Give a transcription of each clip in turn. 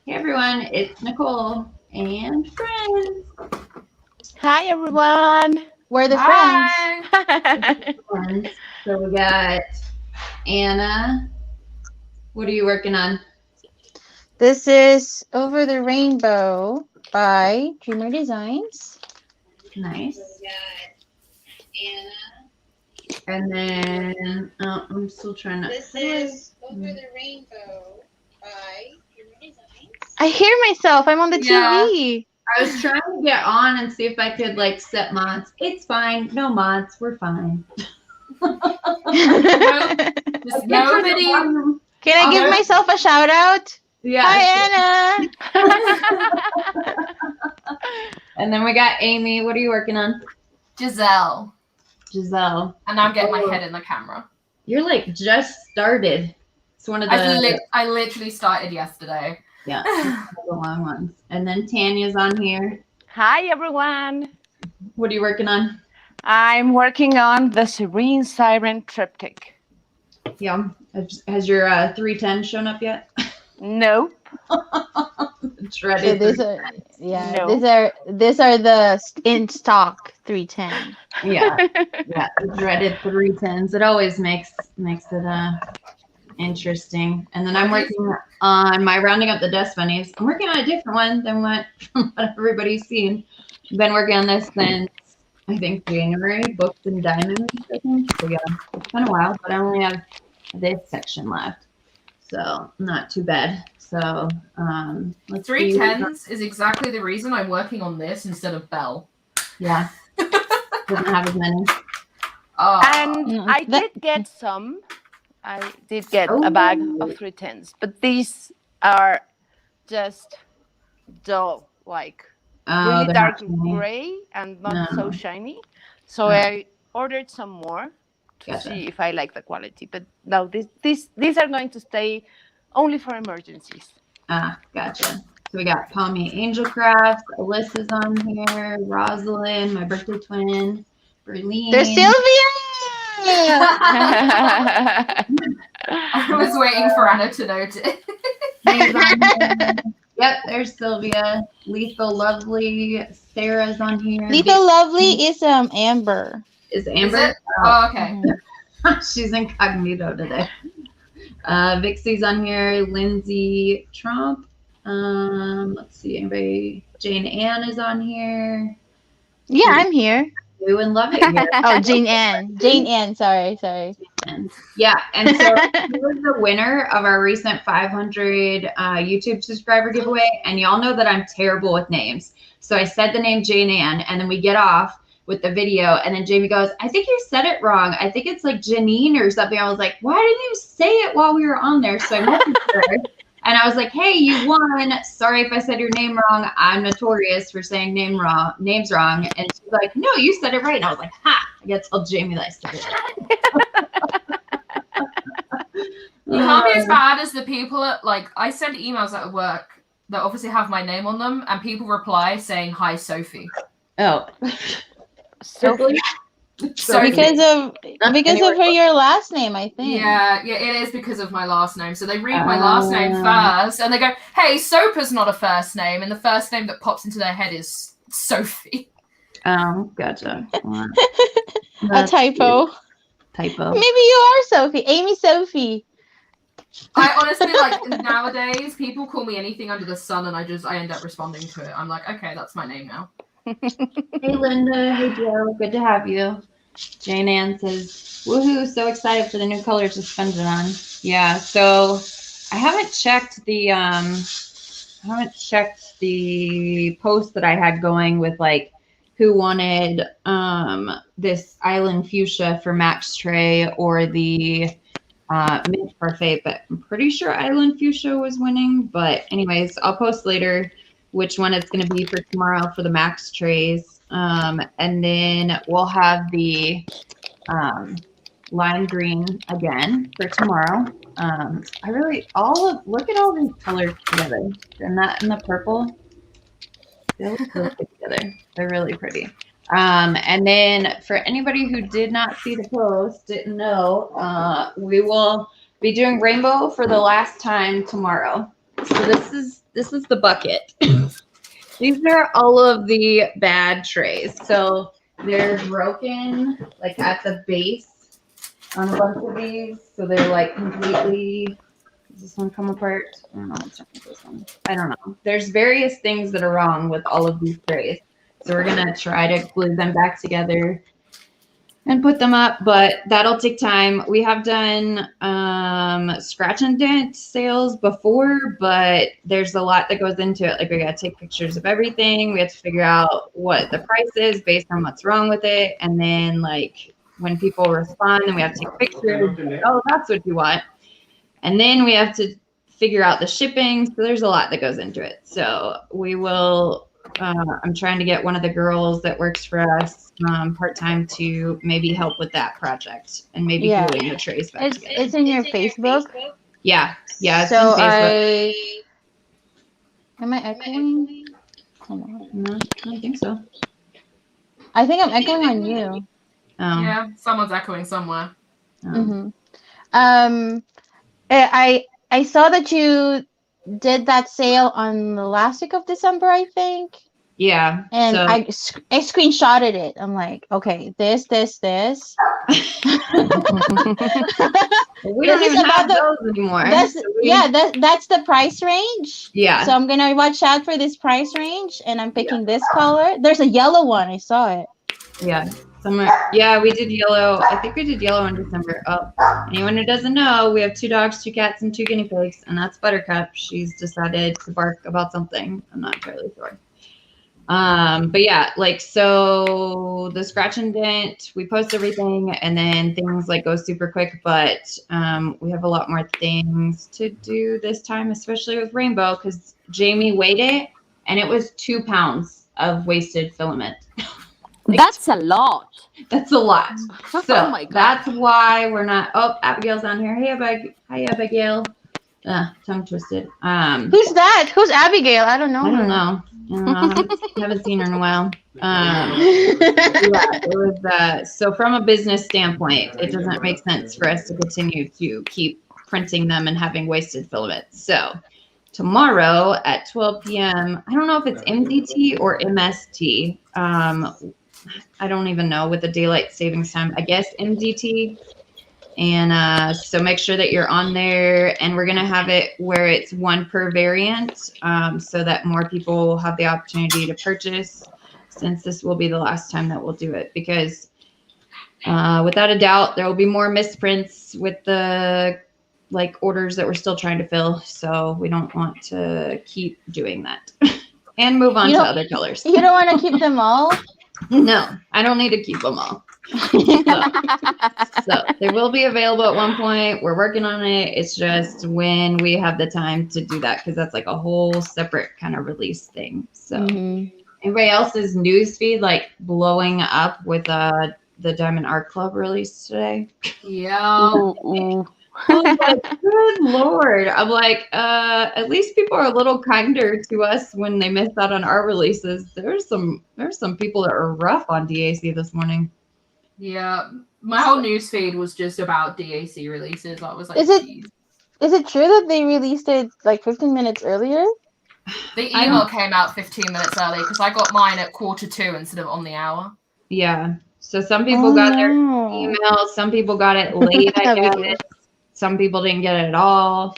Hey everyone, it's Nicole and friends. Hi, everyone. We're the Hi. friends. So we got Anna. What are you working on? This is Over the Rainbow by Dreamer Designs. Nice. And then I'm still trying to. This is Over the Rainbow by Dreamer Designs. I hear myself. I'm on the Yeah. TV. I was trying to get on and see if I could like set mods. It's fine. No mods. We're fine. Just nobody. Can I give myself a shout out? Yeah. Hi, Anna. And then we got Amy. What are you working on? Giselle. Giselle. And I'm getting my head in the camera. You're like just started. It's one of the. I literally started yesterday. Yeah, the long ones. And then Tanya's on here. Hi, everyone. What are you working on? I'm working on the Serene Siren Triptych. Yeah. Has your 310 shown up yet? Nope. Dreaded. So No. these are the in stock 310. Yeah. Yeah. The dreaded 310s. It always makes it interesting. And then I'm working on my rounding up the dust bunnies. I'm working on a different one than what everybody's seen. I've been working on this since I think January, books and diamonds, I think. So yeah, it's been a while, but I only have this section left. So not too bad. So let's 310s is exactly the reason I'm working on this instead of Belle. Yeah. Doesn't have as many. Oh. And I did get some. I did get a bag of 310s, but these are just dull, like really they're dark not shiny. gray and not so No. shiny. So I ordered some more to Gotcha. see if I like the quality. But no, these are going to stay only for emergencies. Gotcha. So we got Palmy Angel Crafts, Alyssa's on here, Rosalind, my birthday twin, Berlin. There's Sylvia. I was waiting for Anna to note it. Yep, there's Sylvia. Lethal Lovely. Sarah's on here. Lethal Lovely is Amber. Is Is Amber? it? Oh, okay. She's incognito today. Vixie's on here. Lindsay Trump. Let's see. Anybody? Jane Ann is on here. Yeah, I'm here. You and Love It here. Oh, Jane Ann. Jane Ann. Sorry. Yeah, and so he was the winner of our recent 500 YouTube subscriber giveaway, and y'all know that I'm terrible with names. So I said the name Jane Ann, and then we get off with the video, and then Jamie goes, I think you said it wrong. I think it's like Janine or something. I was like, why didn't you say it while we were on there? So I messaged her, and I was like, hey, you won. Sorry if I said your name wrong. I'm notorious for saying names wrong. And she's like, no, you said it right. And I was like, ha, I got to tell Jamie that I said it right. You can't be as bad as the people at, like, I send emails at work that obviously have my name on them, and people reply saying, hi, Sophie. Oh. Sophie. Sophie. Because of your last name, I think. Yeah, it is because of my last name. So they read my last name first, and they go, hey, Sopa's not a first name, and the first name that pops into their head is Sophie. Oh, gotcha. A typo. Typo. Maybe you are Sophie. Amy Sophie. I honestly, like, nowadays, people call me anything under the sun, and I end up responding to it. I'm like, okay, that's my name now. Hey, Linda. Hey, Joe. Good to have you. Jane Ann says, woohoo, so excited for the new colors to spend it on. Yeah, so I haven't checked the post that I had going with, like, who wanted this Island Fuchsia for Max Tray or the Mint Parfait, but I'm pretty sure Island Fuchsia was winning. But anyways, I'll post later which one it's going to be for tomorrow for the Max Trays. And then we'll have the lime green again for tomorrow. Look at all these colors together. And that and the purple. They look really good together. They're really pretty. And then for anybody who did not see the post, didn't know, we will be doing rainbow for the last time tomorrow. So this is this is the bucket. These are all of the bad trays. So they're broken like at the base on a bunch of these. So they're like completely, does this one come apart? I don't know what's wrong with this one. I don't know. There's various things that are wrong with all of these trays. So we're gonna try to glue them back together and put them up, but that'll take time. We have done scratch and dent sales before, but there's a lot that goes into it. Like we got to take pictures of everything. We have to figure out what the price is based on what's wrong with it. And then like when people respond, then we have to take pictures. Oh, that's what you want. And then we have to figure out the shipping. So there's a lot that goes into it. So we will, I'm trying to get one of the girls that works for us part-time to maybe help with that project and maybe gluing the trays back together. It's in your Facebook. Yeah. It's So in Facebook. Am I echoing? Hold on. No, I don't think so. I think I'm echoing on you. Yeah, someone's echoing somewhere. Mm-hmm. I saw that you did that sale on the last week of December, I think. Yeah. And so. I screenshotted it. I'm like, okay, this. We don't even have those anymore. That's the price range. Yeah. So I'm gonna watch out for this price range, and I'm picking this color. There's a yellow one. I saw it. Yeah. Somewhere. Yeah, we did yellow. I think we did yellow in December. Oh, anyone who doesn't know, we have 2 dogs, 2 cats, and 2 guinea pigs, and that's Buttercup. She's decided to bark about something. I'm not entirely sure. But yeah, like, so the scratch and dent, we post everything and then things like go super quick, but we have a lot more things to do this time, especially with Rainbow, because Jamie weighed it and it was 2 pounds of wasted filament. That's a lot. That's a lot. So Oh my God. that's why we're not. Oh, Abigail's on here. Hi, Abigail. Tongue twisted. Who's that? Who's Abigail? I don't know. I don't know. Haven't seen her in a while. Yeah, it was. So from a business standpoint, it doesn't make sense for us to continue to keep printing them and having wasted filament. So tomorrow at 12 p.m. I don't know if it's MDT or MST. I don't even know with the daylight savings time. I guess MDT. And so make sure that you're on there, and we're going to have it where it's 1 per variant, so that more people will have the opportunity to purchase, since this will be the last time that we'll do it, because without a doubt, there will be more misprints with the like orders that we're still trying to fill. So we don't want to keep doing that and move on to other colors. You don't want to keep them all? No, I don't need to keep them all. So they will be available at one point. We're working on it. It's just when we have the time to do that, because that's like a whole separate kind of release thing. So anybody else's news feed like blowing up with the Diamond Art Club release today? Yeah. I was like, good Lord. I'm like, at least people are a little kinder to us when they miss out on our releases. There's some people that are rough on DAC this morning. Yeah. My whole news feed was just about DAC releases. I was like, Is it true that they released it like 15 minutes earlier? The email came out 15 minutes early because I got mine at 1:45 instead of on the hour. Yeah. So some people got their email. Some people got it late, I guess. Some people didn't get it at all.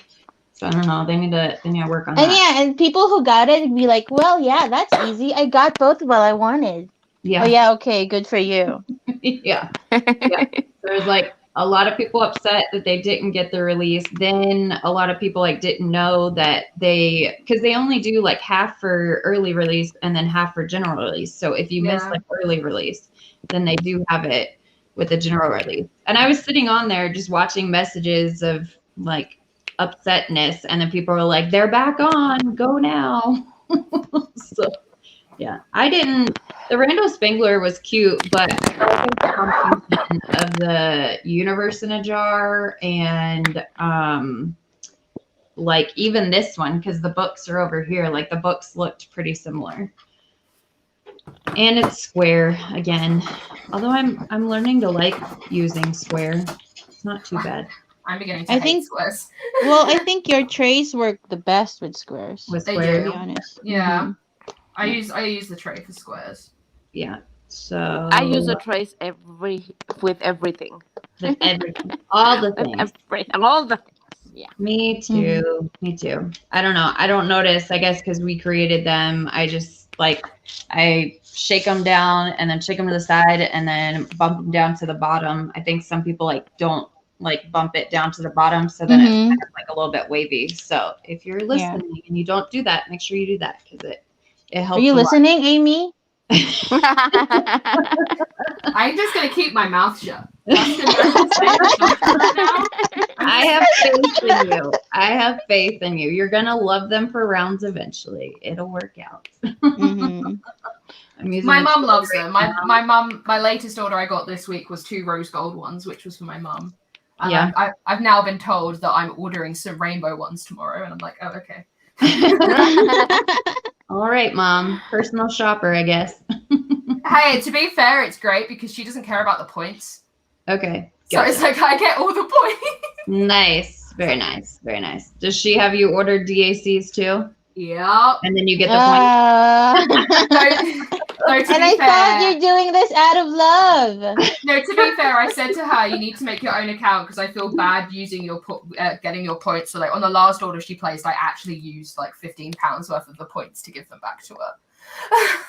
So I don't know. They need to work on that. And yeah, and people who got it would be like, well, yeah, that's easy. I got both while I wanted. Yeah. Oh yeah, okay, good for you. Yeah. There's like a lot of people upset that they didn't get the release. Then a lot of people like didn't know that because they only do like half for early release and then half for general release. So if you miss like early release, then they do have it with the general release. And I was sitting on there just watching messages of like upsetness, and then people were like, they're back on, go now. So yeah, the Randall Spangler was cute, but I think the combination of the universe in a jar and like even this one, because the books are over here, like the books looked pretty similar. And it's square again. Although I'm learning to like using square. It's not too bad. I'm beginning to I hate think- squares. Well, I think your trays work the best with squares. With They squares. To do. be honest. Yeah. Mhm. I use the tray for squares. Yeah. So I use a trace with everything. with everything, all the With things. everything, all the things. Yeah. Me too. Me too. I don't know. I don't notice. I guess because we created them, I just I shake them down and then shake them to the side and then bump them down to the bottom. I think some people don't bump it down to the bottom, so then it's Mhm. kind of a little bit wavy. So if you're listening and you don't do that, make sure you do that because it helps. Are you a lot. listening, Amy? I'm just gonna keep my mouth shut. That's the statement right now. I have faith in you. I have faith in you. You're gonna love them for rounds eventually. It'll work out. Mhm. I'm using My the mum tray loves right them. now. My latest order I got this week was 2 rose gold ones, which was for my mum. And Yeah. I've now been told that I'm ordering some rainbow ones tomorrow, and I'm like, oh, okay. All right, Mom. Personal shopper, I guess. Hey, to be fair, it's great because she doesn't care about the points. Okay. So it's like I get all the points. Nice. Very nice. Very nice. Does she have you order DACs too? Yep. And then you get the points? No, to And be I fair, thought you're doing this out of love. no, to be fair, I said to her, you need to make your own account because I feel bad using your getting your points. So like on the last order she placed, I actually used like £15 worth of the points to give them back to her.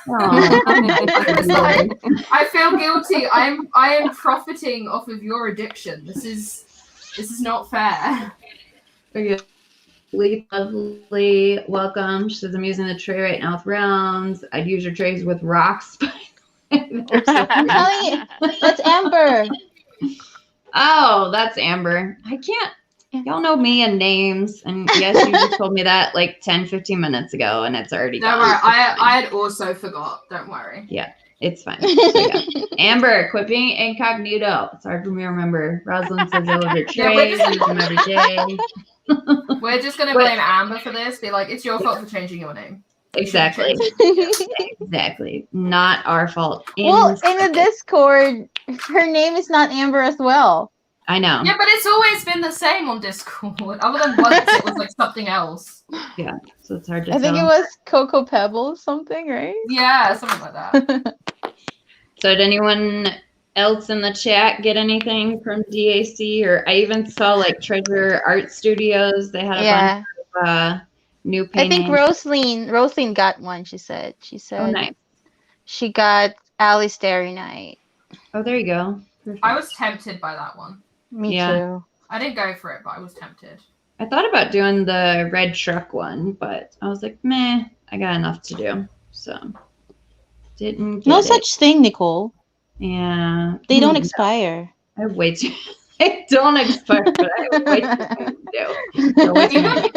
It's like, I feel guilty. I am profiting off of your addiction. This is not fair. Okay. Lovely. Welcome. She says, I'm using the tray right now with rounds. I'd use your trays with rocks. I'm telling you, that's Amber. Oh, that's Amber. I can't. Y'all know me and names. And yes, you just told me that like 10, 15 minutes ago, and it's already Don't gone. worry. It's fine. I had also forgot. Don't worry. It's fine. So, yeah. Amber, quit being incognito. It's hard for me to remember. Rosalind says I love your Yeah, we're trays. just- Use them every day. We're just gonna blame Amber for this. Be like, it's your fault for changing your name. Exactly. Exactly. Not our fault. Well, in the Discord, her name is not Amber as well. I know. Yeah, but it's always been the same on Discord. Other than once it was like something else. So it's hard to I think it tell. was Cocoa Pebbles something, right? Yeah, something like that. So did anyone else in the chat get anything from DAC? Or I even saw like Treasure Art Studios. They had a Yeah. bunch of new I paintings. think Rosaline got one, she said. She Oh, said nice. she got Alice Starry Night. Oh, there you go. Perfect. I was tempted by that one. Me Yeah. too. I didn't go for it, but I was tempted. I thought about doing the red truck one, but I was like, meh, I got enough to do. So didn't get No it. such thing, Nicole. Yeah. They don't Hmm. expire. I have way too. I don't expect, but I have way too many to do. So what's my-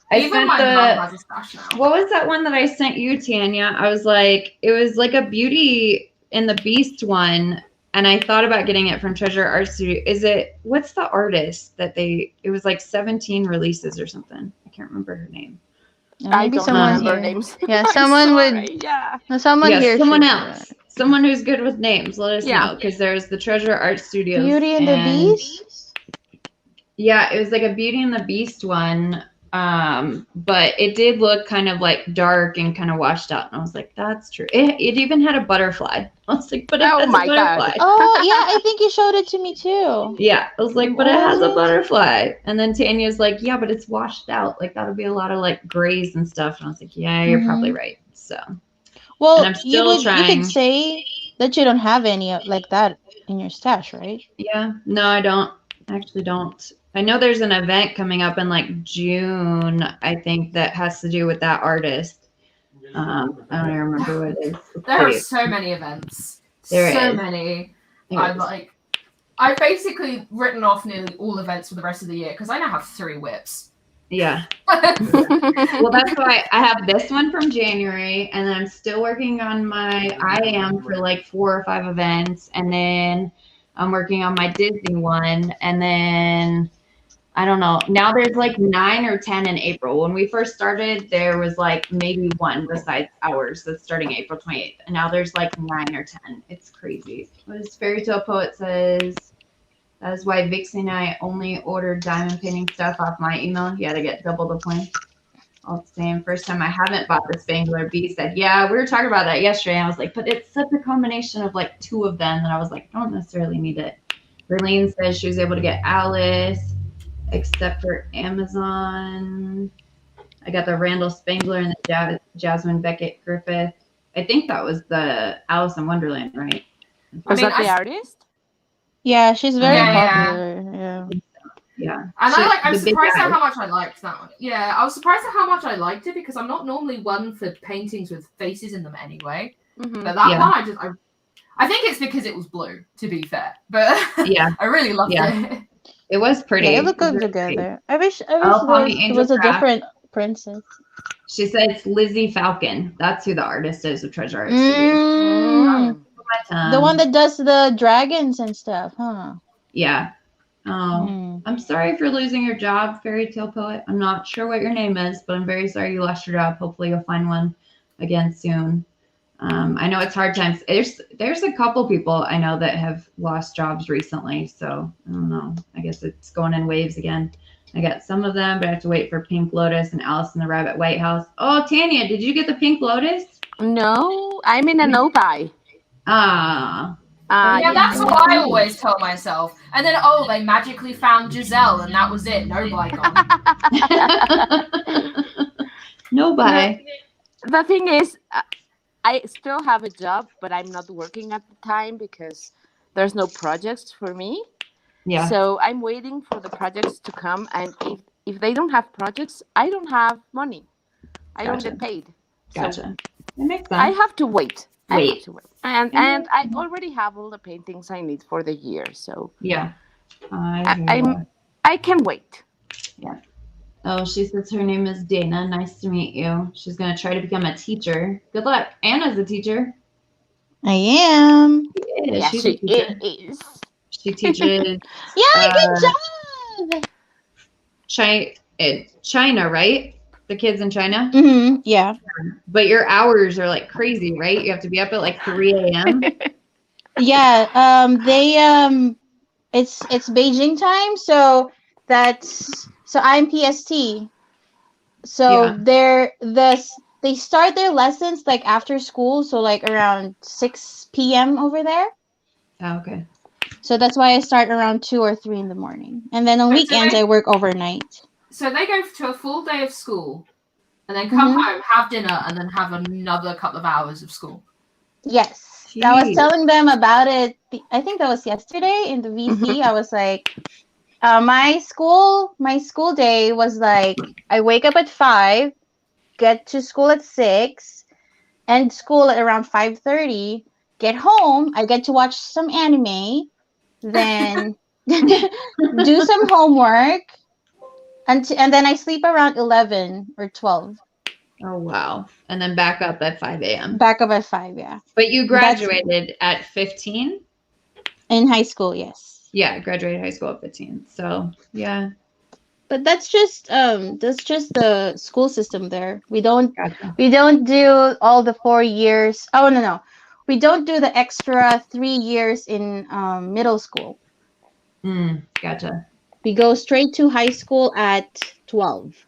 I Even sent my the. mum has a stash now. What was that one that I sent you, Tanya? I was like, it was like a Beauty and the Beast one, and I thought about getting it from Treasure Art Studio. What's the artist that it was like 17 releases or something. I can't remember her name. I Maybe don't someone remember here. names. Yeah, I'm someone would. sorry, Yeah. No, someone Yeah, here. someone should- else. Someone who's good with names. Let us Yeah. know, because there's the Treasure Art Studios. Beauty and the Beast. Yeah, it was like a Beauty and the Beast one. But it did look kind of like dark and kind of washed out. And I was like, that's true. It even had a butterfly. I was like, but it Oh has my a God. butterfly. Oh yeah, I think you showed it to me too. Yeah, I was like, but it has a What? butterfly. And then Tanya's like, yeah, but it's washed out. Like that'll be a lot of like grays and stuff. And I was like, yeah, you're probably right. So Well, And I'm you still you trying. could say that you don't have any like that in your stash, right? yeah, no, I don't. I actually don't. I know there's an event coming up in like June, I think, that has to do with that artist. I don't even remember what it is. There are Wait, so many events. There so is. many. there it is. I've basically written off nearly all events for the rest of the year because I now have 3 whips. Yeah. Well, that's why I have this one from January, and then I'm still working on my IAM for like 4 or 5 events, and then I'm working on my Disney one, and then I don't know. Now there's like 9 or 10 in April. When we first started, there was like maybe 1 besides ours that's starting April 28th, and now there's like 9 or 10. It's crazy. What does Fairy Tale Poet says? That is why Vixie and I only ordered diamond painting stuff off my email. You had to get double the points. All the same. First time I haven't bought the Spangler. B said, yeah, we were talking about that yesterday. I was like, but it's such a combination of like 2 of them that I was like, I don't necessarily need it. Berlene says she was able to get Alice, except for Amazon. I got the Randall Spangler and the Jasmine Beckett Griffith. I think that was the Alice in Wonderland, right? Was that the artist? Yeah, she's very Yeah. popular. Yeah. Yeah. And I'm the big surprised at guy. how much I liked that one. Yeah, I was surprised at how much I liked it because I'm not normally one for paintings with faces in them anyway. Mhm. But that Yeah. one, I think it's because it was blue, to be fair. But Yeah. I really loved it. It was pretty. Yeah, it looked It was good really pretty. together. I wish Alpine it Angel was a Craft. different princess. She said it's Lizzie Falcon. That's who the artist is of Treasure Art Studio. Mm, the one that does the dragons and stuff, huh? Yeah. Oh, Mm. I'm sorry for losing your job, Fairy Tale Poet. I'm not sure what your name is, but I'm very sorry you lost your job. Hopefully you'll find one again soon. I know it's hard times. There's a couple people I know that have lost jobs recently, so I don't know. I guess it's going in waves again. I got some of them, but I have to wait for Pink Lotus and Alice in the Rabbit White House. Oh, Tanya, did you get the Pink Lotus? No, I'm in a no buy. Ah. Yeah, that's what I always tell myself. And then, they magically found Giselle, and that was it. No bygone. No buy. The thing is, I still have a job, but I'm not working at the time because there's no projects for me. Yeah. So I'm waiting for the projects to come, and if they don't have projects, I don't have money. I don't Gotcha. get paid. Gotcha. That makes sense. I have to wait. I Wait. have to wait. And I already have all the paintings I need for the year, so Yeah. I can wait. Oh, she says her name is Dana. Nice to meet you. She's going to try to become a teacher. Good luck. Anna's a teacher. I am. Yeah, She's she a teacher. is. She teaches Yeah, good job. China, right? The kids in China. Mm-hmm. Yeah. But your hours are like crazy, right? You have to be up at like 3 a.m. Yeah. It's Beijing time, so I'm PST. So Yeah. they start their lessons like after school, so like around 6 p.m. over there. Oh, okay. So that's why I start around 2 or 3 in the morning, and then on weekends I work overnight. So they go to a full day of school, and then come home, have dinner, and then have another couple of hours of school. Yes. Jeez. I was telling them about it. I think that was yesterday in the VC. I was like, my school day was like, I wake up at 5, get to school at 6, end school at around 5:30, get home, I get to watch some anime, then do some homework, and then I sleep around 11 or 12. Oh, wow. And then back up at 5 a.m. Back up at 5, yeah. But you graduated at 15? In high school, yes. Yeah, graduated high school at 15. So, yeah. But that's just the school system there. We don't Gotcha. do all the 4 years. Oh no. We don't do the extra 3 years in middle school. Gotcha. We go straight to high school at 12.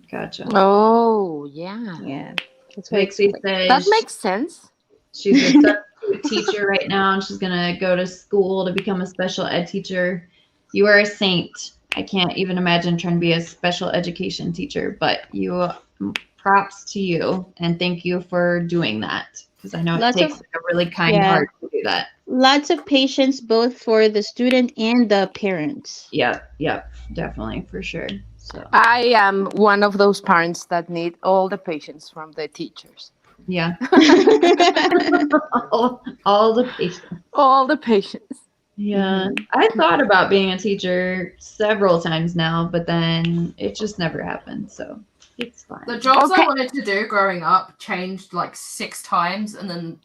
Gotcha. Oh, yeah. Yeah. Vixie says That makes sense. she's a substitute teacher right now, and she's gonna go to school to become a special ed teacher. You are a saint. I can't even imagine trying to be a special education teacher, but props to you, and thank you for doing that, because I know it takes a really kind heart to do that. Lots of patience, both for the student and the parents. Yep, definitely, for sure. So I am one of those parents that need all the patience from the teachers. yeah, all the patience. All the patience. Yeah, I thought about being a teacher several times now, but then it just never happened. So it's fine. The jobs I wanted to do growing up changed like 6 times, and then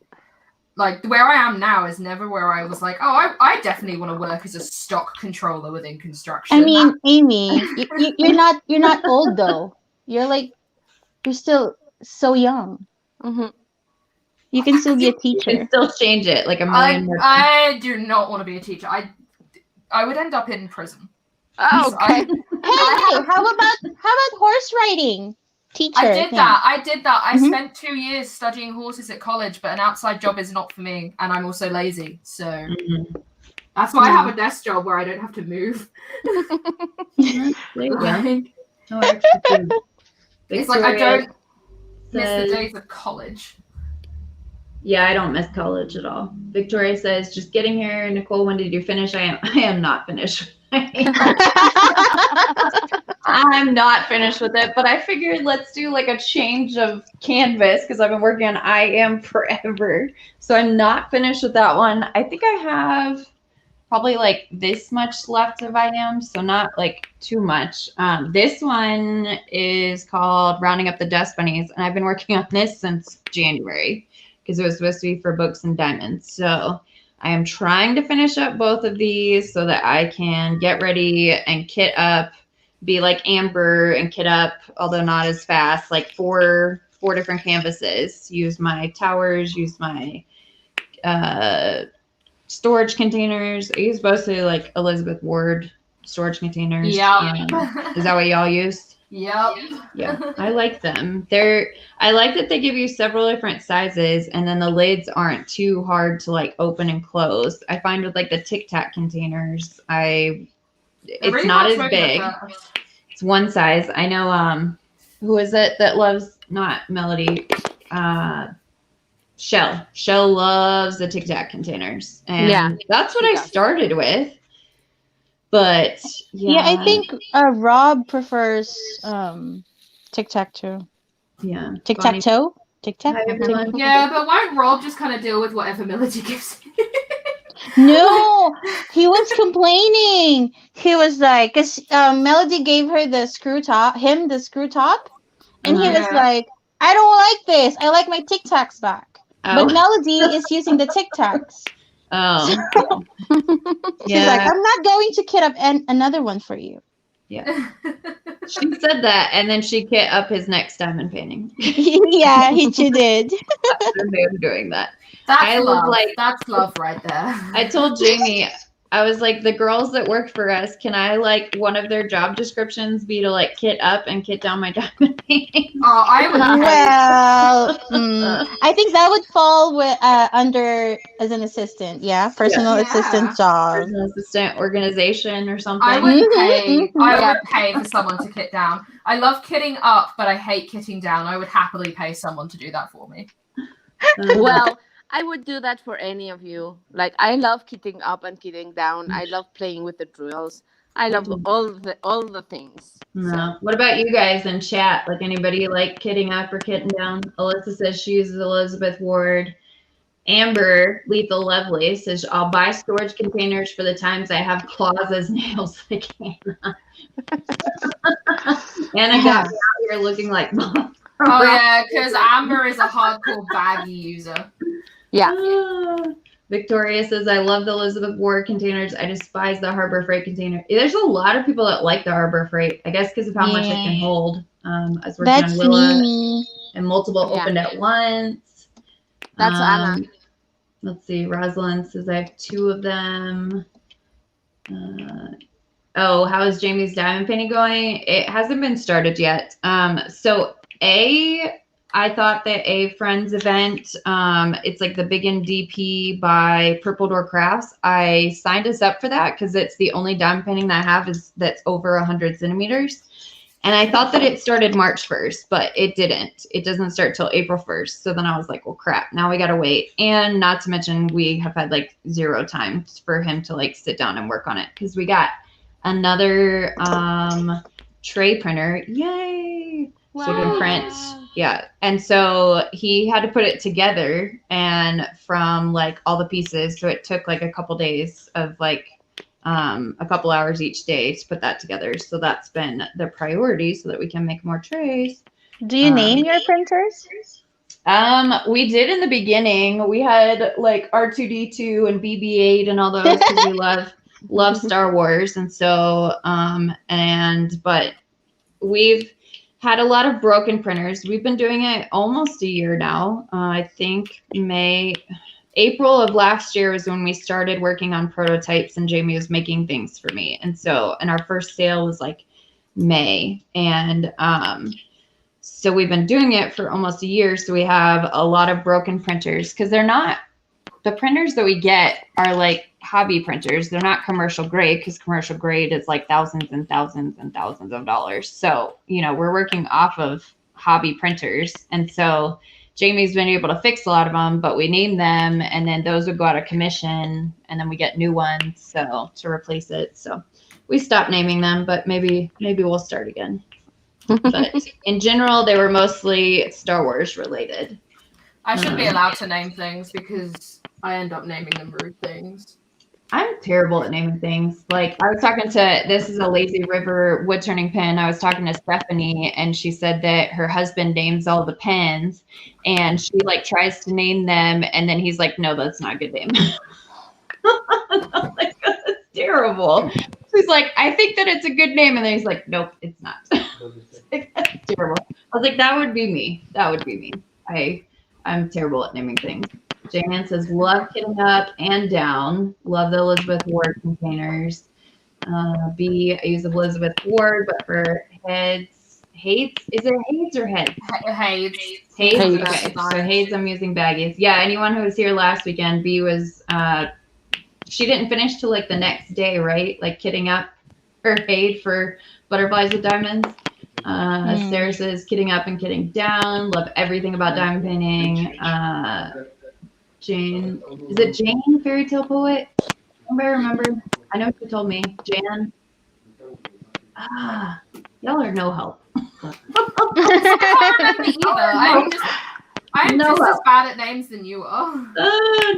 like where I am now is never where I was like, I definitely want to work as a stock controller within construction. I mean, Amy, you're not old though. You're still so young. Mm-hmm. You can still be a teacher. You can still change it like a million more times. I do not want to be a teacher. I would end up in prison. Oh, So okay. Hey, how about horse riding? Teacher. I did thing. that. I Mhm. spent 2 years studying horses at college, but an outside job is not for me, and I'm also lazy. So that's why I have a desk job where I don't have to move. There you go. Like, No extra food. it's like I Victoria don't miss the says- days of college. Yeah, I don't miss college at all. Victoria says, just getting here. Nicole, when did you finish? I am not finished. I'm not finished with it, but I figured let's do like a change of canvas because I've been working on I Am forever. So I'm not finished with that one. I think I have probably like this much left of I Am, so not like too much. This one is called Rounding Up the Dust Bunnies, and I've been working on this since January because it was supposed to be for Books and Diamonds. So I am trying to finish up both of these so that I can get ready and kit up, be like Amber and kit up, although not as fast, like four different canvases. Use my towers, use my storage containers. I use mostly like Elizabeth Ward storage containers. Yeah. Is that what y'all use? Yep. Yeah, I like them. I like that they give you several different sizes, and then the lids aren't too hard to like open and close. I find with like the Tic Tac containers, it's really not hard as to open big. at first. It's one size. I know. Who is it that loves not Melody? Shell. Shell loves the Tic Tac containers, and Yeah, that's what she I does. started with. But Yeah, I think Rob prefers tic-tac-toe. yeah, Tic-tac-toe? Tic-tac? Hi, everyone. Yeah, but won't Rob just kind of deal with whatever Melody gives him? No, he was complaining. He was like, because Melody gave her the screw top, and he was Yeah. like, I don't like this. I like my Tic Tacs back. Oh. But Melody is using the Tic Tacs. Oh, She's like, I'm not going to kit up another one for you. yeah. She said that, and then she kit up his next diamond painting. Yeah, she did. I'm doing that. That's I love. was like- That's love right there. I told Jamie, I was like, the girls that work for us, can I like one of their job descriptions be to like kit up and kit down my diamond paintings? Oh, I would pay. Well, I think that would fall under as an assistant. Yeah, personal Yeah. assistant job. Personal assistant organization or something. I would pay. Mhm. I Yeah. would pay for someone to kit down. I love kitting up, but I hate kitting down. I would happily pay someone to do that for me. Well, I would do that for any of you. Like, I love kitting up and kitting down. I love playing with the drills. I love all the things. No. What about you guys in chat? Like anybody like kitting up or kitting down? Alyssa says she uses Elizabeth Ward. Amber Lethal Lovely says I'll buy storage containers for the times I have claws as nails. I can't. Anna got me out here looking like mom. Oh yeah, because Amber is a hardcore baggy user. Yeah. Victoria says, I love the Elizabeth Ward containers. I despise the Harbor Freight container. There's a lot of people that like the Harbor Freight, I guess because of how much it can hold. I was working That's on Willa me. and multiple Yeah. opened at once. That's Anna. Let's see. Rosalind says, I have 2 of them. How is Jamie's diamond painting going? It hasn't been started yet. I thought that a friend's event, it's like the Big DP by Purple Door Crafts. I signed us up for that because it's the only diamond painting that I have that's over 100 centimeters. And I thought that it started March 1st, but it didn't. It doesn't start till April 1st. So then I was like, well, crap, now we got to wait. And not to mention we have had like 0 time for him to like sit down and work on it because we got another tray printer. Yay. So we can print. Yeah. And so he had to put it together and from like all the pieces. So it took like a couple days of like a couple hours each day to put that together. So that's been the priority so that we can make more trays. Do you name your printers? We did in the beginning. We had like R2D2 and BB-8 and all those because we love Star Wars. And so, but we've had a lot of broken printers. We've been doing it almost a year now. I think April of last year was when we started working on prototypes, and Jamie was making things for me. And our first sale was like May. And so we've been doing it for almost a year. So we have a lot of broken printers, because the printers that we get are like hobby printers. They're not commercial grade, because commercial grade is like thousands and thousands and thousands of dollars. So, we're working off of hobby printers. And so Jamie's been able to fix a lot of them, but we name them, and then those would go out of commission, and then we get new ones to replace it. So we stopped naming them, but maybe we'll start again. But in general, they were mostly Star Wars related. I should be allowed to name things because I end up naming them rude things. I'm terrible at naming things. Like, I was talking to, this is a Lazy River wood turning pen. I was talking to Stephanie, and she said that her husband names all the pens, and she like tries to name them, and then he's like, no, that's not a good name. I'm like, that's terrible. She's like, I think that it's a good name, and then he's like, nope, it's not. Like, that's terrible. I was like, that would be me. That would be me. I'm terrible at naming things. Jan says, love Kitting Up and Down. Love the Elizabeth Ward containers. B, I use Elizabeth Ward, but for heads. Hades? Is it Hades or heads? Hades. Hades? Hades. Okay. So Hades, I'm using baggies. Yeah, anyone who was here last weekend, B was, she didn't finish till like the next day, right? Like Kitting Up or Hades for Butterflies with Diamonds. Sarah says, Kitting Up and Kitting Down. Love everything about diamond painting. Jane, is it Jane, Fairy Tale Poet? Anybody remember? I know she told me. Jan. Y'all are no help. I'm just as bad at names than you are.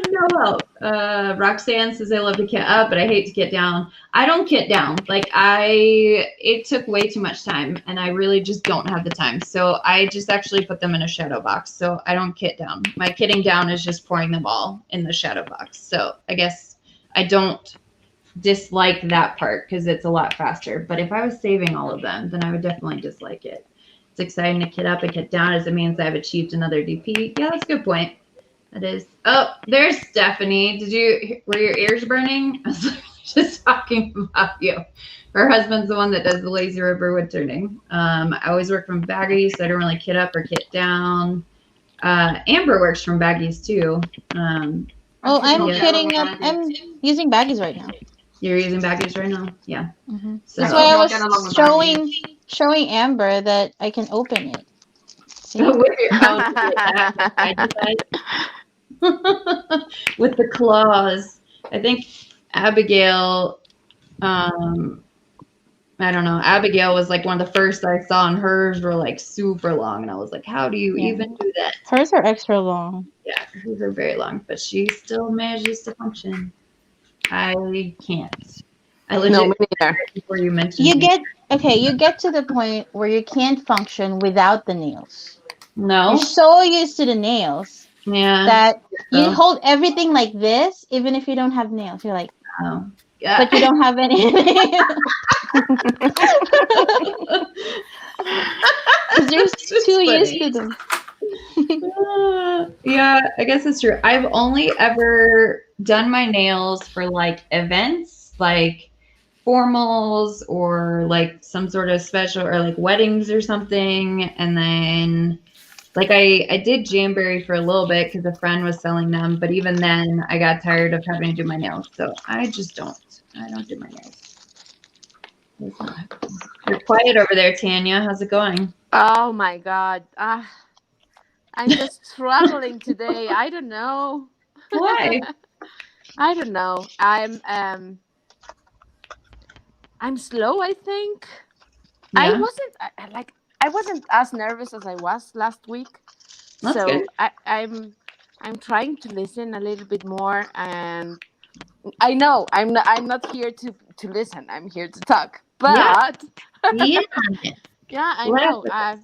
No help. Roxanne says, I love to kit up, but I hate to kit down. I don't kit down. Like, it took way too much time, and I really just don't have the time. So I just actually put them in a shadow box. So I don't kit down. My kitting down is just pouring them all in the shadow box. So I guess I don't dislike that part because it's a lot faster. But if I was saving all of them, then I would definitely dislike it. It's exciting to kit up and kit down as it means I've achieved another DP. Yeah, that's a good point. That is. Oh, there's Stephanie. Were your ears burning? I was just talking about you. Her husband's the one that does the Lazy River wood turning. I always work from baggies, so I don't really kit up or kit down. Amber works from baggies too. I'm kidding up. I'm using baggies right now. You're using baggies right now? Yeah. Mm-hmm. So, that's why I was showing Amber that I can open it. See? With the claws. I think Abigail, I don't know. Abigail was like one of the first I saw, and hers were like super long. And I was like, how do you even do that? Hers are extra long. Yeah, hers are very long, but she still manages to function. I can't. I legit before you mentioned you get to the point where you can't function without the nails. No. You're so used to the nails that you hold everything like this, even if you don't have nails. You're like, oh. Yeah. But you don't have any nails. Because you're too used to them. Yeah, I guess it's true. I've only ever done my nails for like events, like formals or like some sort of special or like weddings or something. And then like I did Jamberry for a little bit because a friend was selling them. But even then I got tired of having to do my nails. So I don't do my nails. You're quiet over there, Tanya. How's it going? Oh my God. I'm just struggling today. I don't know. Why? I don't know. I'm slow, I think. Yeah. I wasn't as nervous as I was last week. That's so good. I'm trying to listen a little bit more, and I know I'm not here to listen. I'm here to talk. But Yeah. yeah, I know. I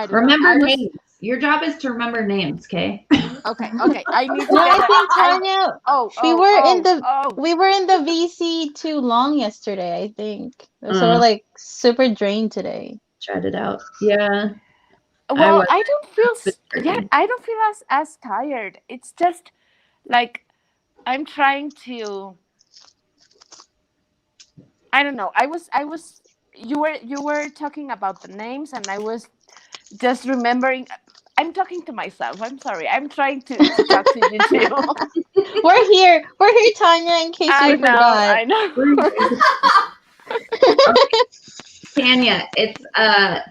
don't remember know. names. Your job is to remember names, okay? Okay. I need to. No, I think Tanya. We were in the VC too long yesterday. I think so. We're like super drained today. Tried it out. Yeah. Well, I don't feel as tired. It's just like I'm trying to. I don't know. I was. You were talking about the names, and I was just remembering. I'm talking to myself. I'm sorry. I'm trying to talk to you too. We're here, Tanya, in case you forgot. I know. Tanya, it's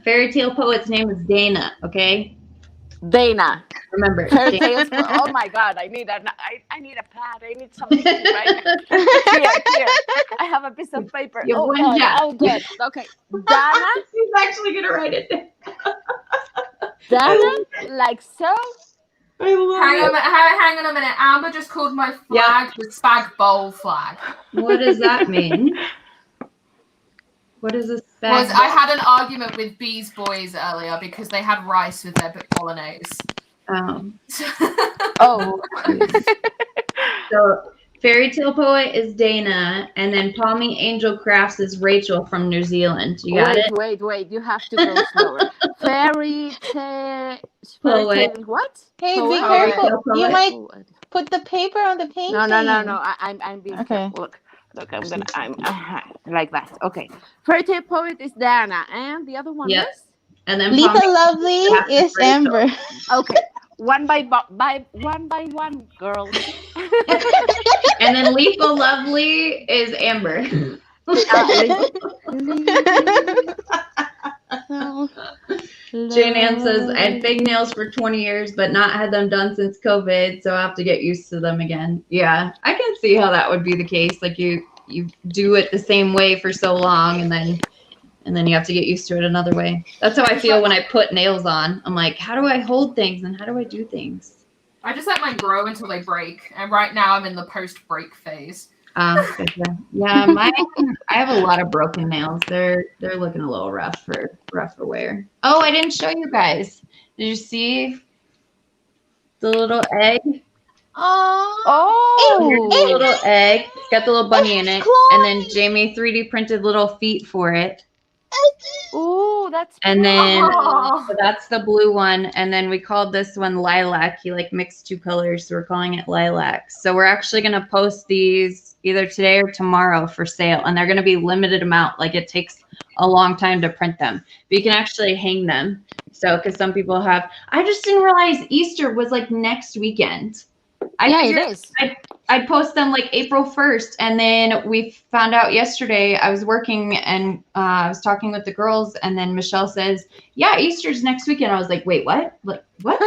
fairy tale poet's name is Dana. Okay, Dana. remember. Her Dana. tales. Oh my God! I need I need a pad. I need something to write. Here. I have a piece of paper. You have Oh one God! job. Oh good. Okay. Dana. She's actually gonna write it down. Dana, like so. I love Hang it. on a minute. Amber just called my flag the spag bowl flag. What does that mean? What is a spag? I had an argument with Bee's boys earlier because they had rice with their bolognese. Oh. So fairy tale poet is Dana, and then Palmy Angel Crafts is Rachel from New Zealand. You got it? Wait. You have to go slower. Fairy tale. What? Hey, Poet? be careful. Poet. You might put the paper on the painting. No. I'm being careful. Look. I'm like that. Okay. Fairy tale poet is Dana, and the other one is. And then Lita Palmy Lovely is Rachel. Amber. Okay. One by one, girls. And then Lethal Lovely is Amber. Jane Ann says, I had fake nails for 20 years, but not had them done since COVID, so I have to get used to them again. Yeah, I can see how that would be the case. Like you do it the same way for so long, and then you have to get used to it another way. That's how I feel when I put nails on. I'm like, how do I hold things and how do I do things? I just let mine grow until they break, and right now I'm in the post-break phase. Yeah, mine. I have a lot of broken nails. They're looking a little rough for wear. Oh, I didn't show you guys. Did you see the little egg? Oh, The little egg. It's got the little bunny in it, and then Jamie 3D printed little feet for it. Ooh, that's. And then Oh. so that's the blue one, and then we called this one lilac. He like mixed two colors, so we're calling it lilac. So we're actually gonna post these either today or tomorrow for sale, and they're gonna be limited amount. Like it takes a long time to print them, but you can actually hang them. So because some people have, I just didn't realize Easter was like next weekend. It is. I'd post them like April 1st. And then we found out yesterday, I was working and I was talking with the girls. And then Michelle says, yeah, Easter's next weekend. I was like, wait, what? Like, what?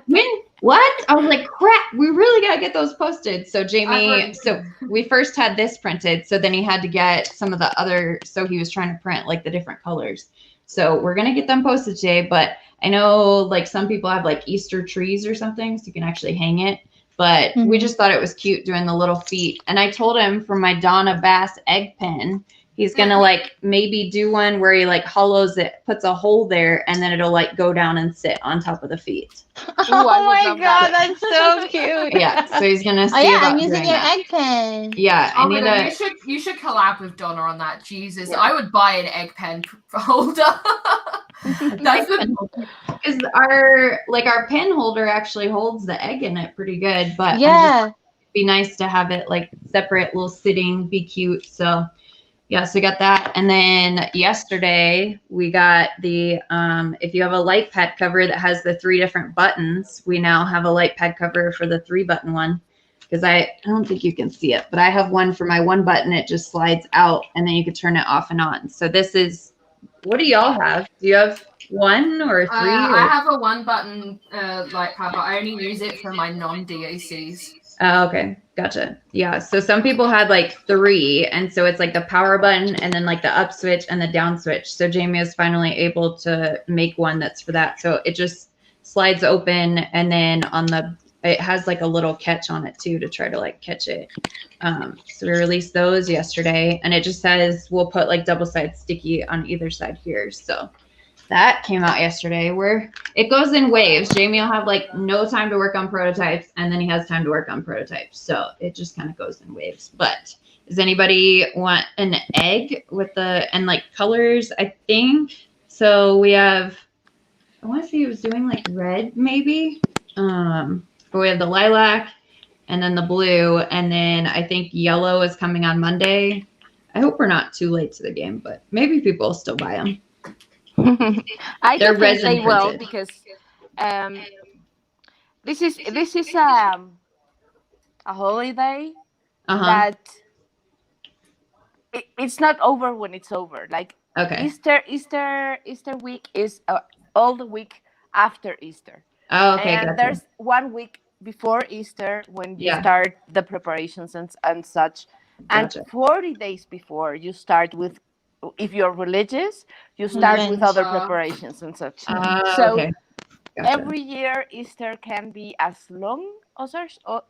When? What? I was like, crap, we really got to get those posted. So Jamie, so we first had this printed. So then he had to get some of the other, so he was trying to print like the different colors. So we're going to get them posted today. But I know like some people have like Easter trees or something, so you can actually hang it. But we just thought it was cute doing the little feet. And I told him for my Donna Bass egg pen, he's going to like maybe do one where he like hollows it, puts a hole there, and then it'll like go down and sit on top of the feet. Oh my God, that's so cute. Yeah, so he's going to see yeah, about I'm using doing your that. egg pen. Yeah, I need a... You should collab with Donna on that. Jesus, yeah. I would buy an egg pen holder. That's because our pen holder actually holds the egg in it pretty good, but yeah, it'd be nice to have it like separate, little sitting, be cute. So yeah, so we got that, and then yesterday we got the if you have a light pad cover that has the 3 different buttons, we now have a light pad cover for the 3-button one. Because I don't think you can see it, but I have one for my 1 button. It just slides out, and then you can turn it off and on. So this is. What do y'all have? Do you have 1 or 3? I have a 1-button light pad, but I only use it for my non-DACs. Oh, okay. Gotcha. Yeah. So some people had like 3, and so it's like the power button and then like the up switch and the down switch. So Jamie is finally able to make one that's for that. So it just slides open, and then it has like a little catch on it too to try to like catch it. So we released those yesterday, and it just says we'll put like double-sided sticky on either side here. So that came out yesterday, where it goes in waves. Jamie will have like no time to work on prototypes, and then he has time to work on prototypes. So it just kind of goes in waves. But does anybody want an egg with and like colors? I think so. We have, I want to say he was doing like red maybe. But we have the lilac, and then the blue, and then I think yellow is coming on Monday. I hope we're not too late to the game, but maybe people will still buy them. I They're don't think resin they will printed. because this is a holiday that it's not over when it's over. Like Okay. Easter week is all the week after Easter. Oh, okay. And Gotcha. there's 1 week before Easter when you Yeah. start the preparations and such. And Gotcha. 40 days before you start with, if you're religious, you start with other preparations and such. So okay. Gotcha. every year Easter can be as long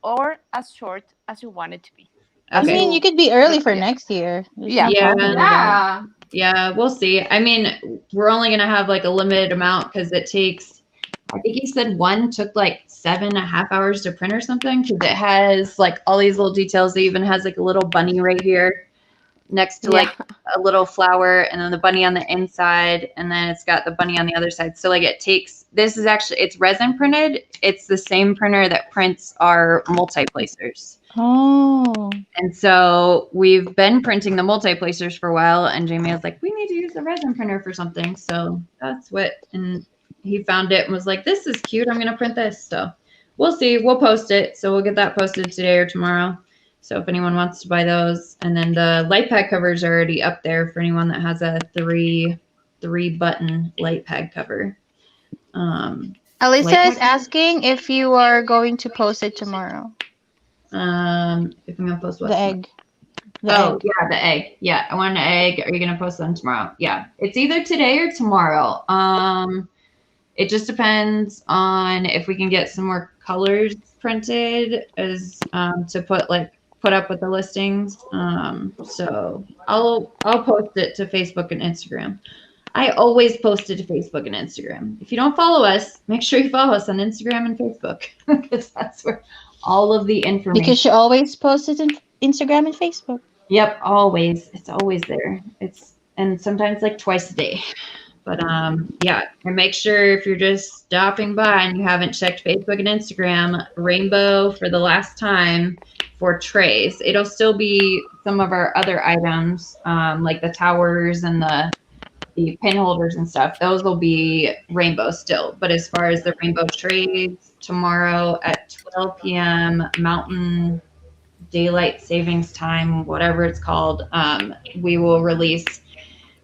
or as short as you want it to be. I Okay. mean, you could be early for next year. There's Yeah. no problem with that. Yeah. Yeah, we'll see. I mean, we're only going to have like a limited amount because it takes, I think he said one took like 7.5 hours to print or something because it has like all these little details. It even has like a little bunny right here next to like a little flower, and then the bunny on the inside, and then it's got the bunny on the other side. So like it takes, this is actually, it's resin printed. It's the same printer that prints our multi-placers. Oh. And so we've been printing the multi-placers for a while, and Jamie was like, we need to use the resin printer for something. So that's what, and he found it and was like, this is cute. I'm going to print this. So we'll see. We'll post it. So we'll get that posted today or tomorrow. So if anyone wants to buy those, and then the light pad covers are already up there for anyone that has a three button light pad cover. Alyssa is asking if you are going to post it tomorrow. If I'm gonna post what? The egg. Yeah, the egg. Yeah, I want an egg. Are you gonna post them tomorrow? Yeah, it's either today or tomorrow. It just depends on if we can get some more colors printed as to put up with the listings. So I'll post it to Facebook and Instagram. I always post it to Facebook and Instagram. If you don't follow us, make sure you follow us on Instagram and Facebook because that's where all of the information. Because you always post it in Instagram and Facebook. Yep, always. It's always there. And sometimes like twice a day. But yeah, and make sure if you're just stopping by and you haven't checked Facebook and Instagram, Rainbow for the last time for trays. It'll still be some of our other items, like the towers and the pin holders and stuff. Those will be Rainbow still. But as far as the Rainbow trays, tomorrow at 12 p.m. Mountain Daylight Savings Time, whatever it's called, we will release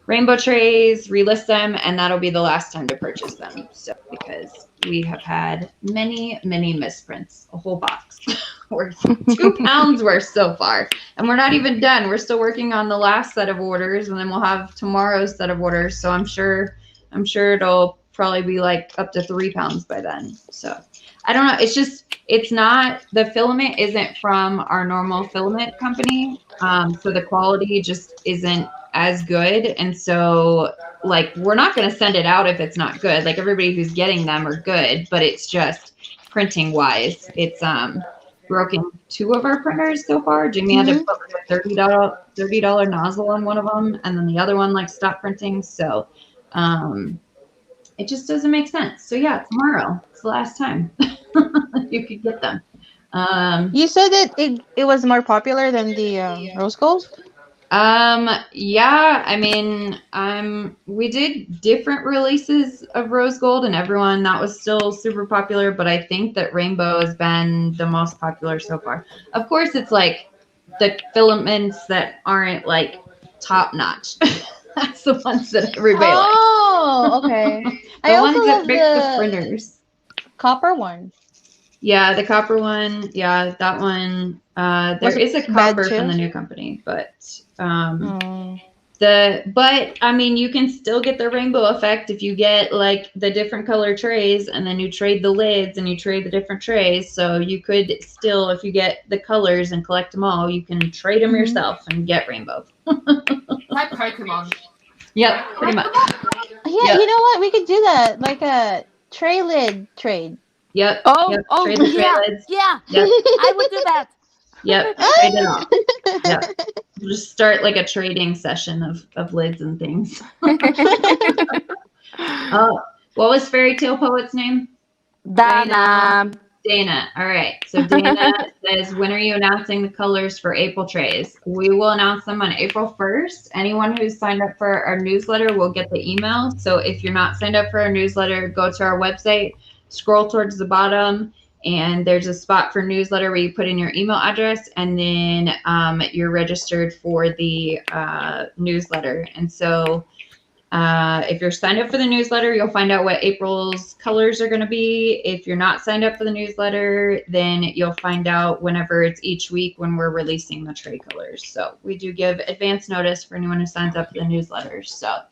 Rainbow trays, relist them, and that'll be the last time to purchase them. So because we have had many misprints, a whole box worth 2 pounds worth so far, and we're not even done. We're still working on the last set of orders, and then we'll have tomorrow's set of orders. So I'm sure it'll probably be like up to 3 pounds by then. So I don't know. It's not, the filament isn't from our normal filament company. So the quality just isn't as good. And so like, we're not going to send it out if it's not good. Like everybody who's getting them are good, but it's just printing wise. It's broken 2 of our printers so far. Jimmy had to put like a $30 nozzle on one of them. And then the other one like stopped printing. So it just doesn't make sense. So yeah, tomorrow, it's the last time you could get them. You said that it was more popular than the rose gold? Yeah, I mean, we did different releases of rose gold, and everyone, that was still super popular, but I think that rainbow has been the most popular so far. Of course, it's like the filaments that aren't like top notch. That's the ones that everybody likes. Oh, okay. The I ones also that love make the printers. Copper one. Yeah, the copper one. Yeah, that one. There is a copper from the new company, but but I mean, you can still get the rainbow effect if you get like the different color trays, and then you trade the lids and you trade the different trays. So you could still, if you get the colors and collect them all, you can trade them yourself and get rainbow. Like Pokemon. Yep, pretty much. Yeah, you know what? We could do that, like a tray lid trade. Yep. Oh, yep. oh, Trade the tray lids. yeah. Yep. I would do that. Yep. Trade it all. Yep. We'll just start like a trading session of lids and things. What was Fairy Tale Poet's name? Dana. Dana. All right. So Dana says, when are you announcing the colors for April trays? We will announce them on April 1st. Anyone who's signed up for our newsletter will get the email. So if you're not signed up for our newsletter, go to our website, scroll towards the bottom, and there's a spot for newsletter where you put in your email address, and then you're registered for the newsletter. And so if you're signed up for the newsletter, you'll find out what April's colors are going to be. If you're not signed up for the newsletter, then you'll find out whenever it's each week when we're releasing the tray colors. So we do give advance notice for anyone who signs up for the newsletter. So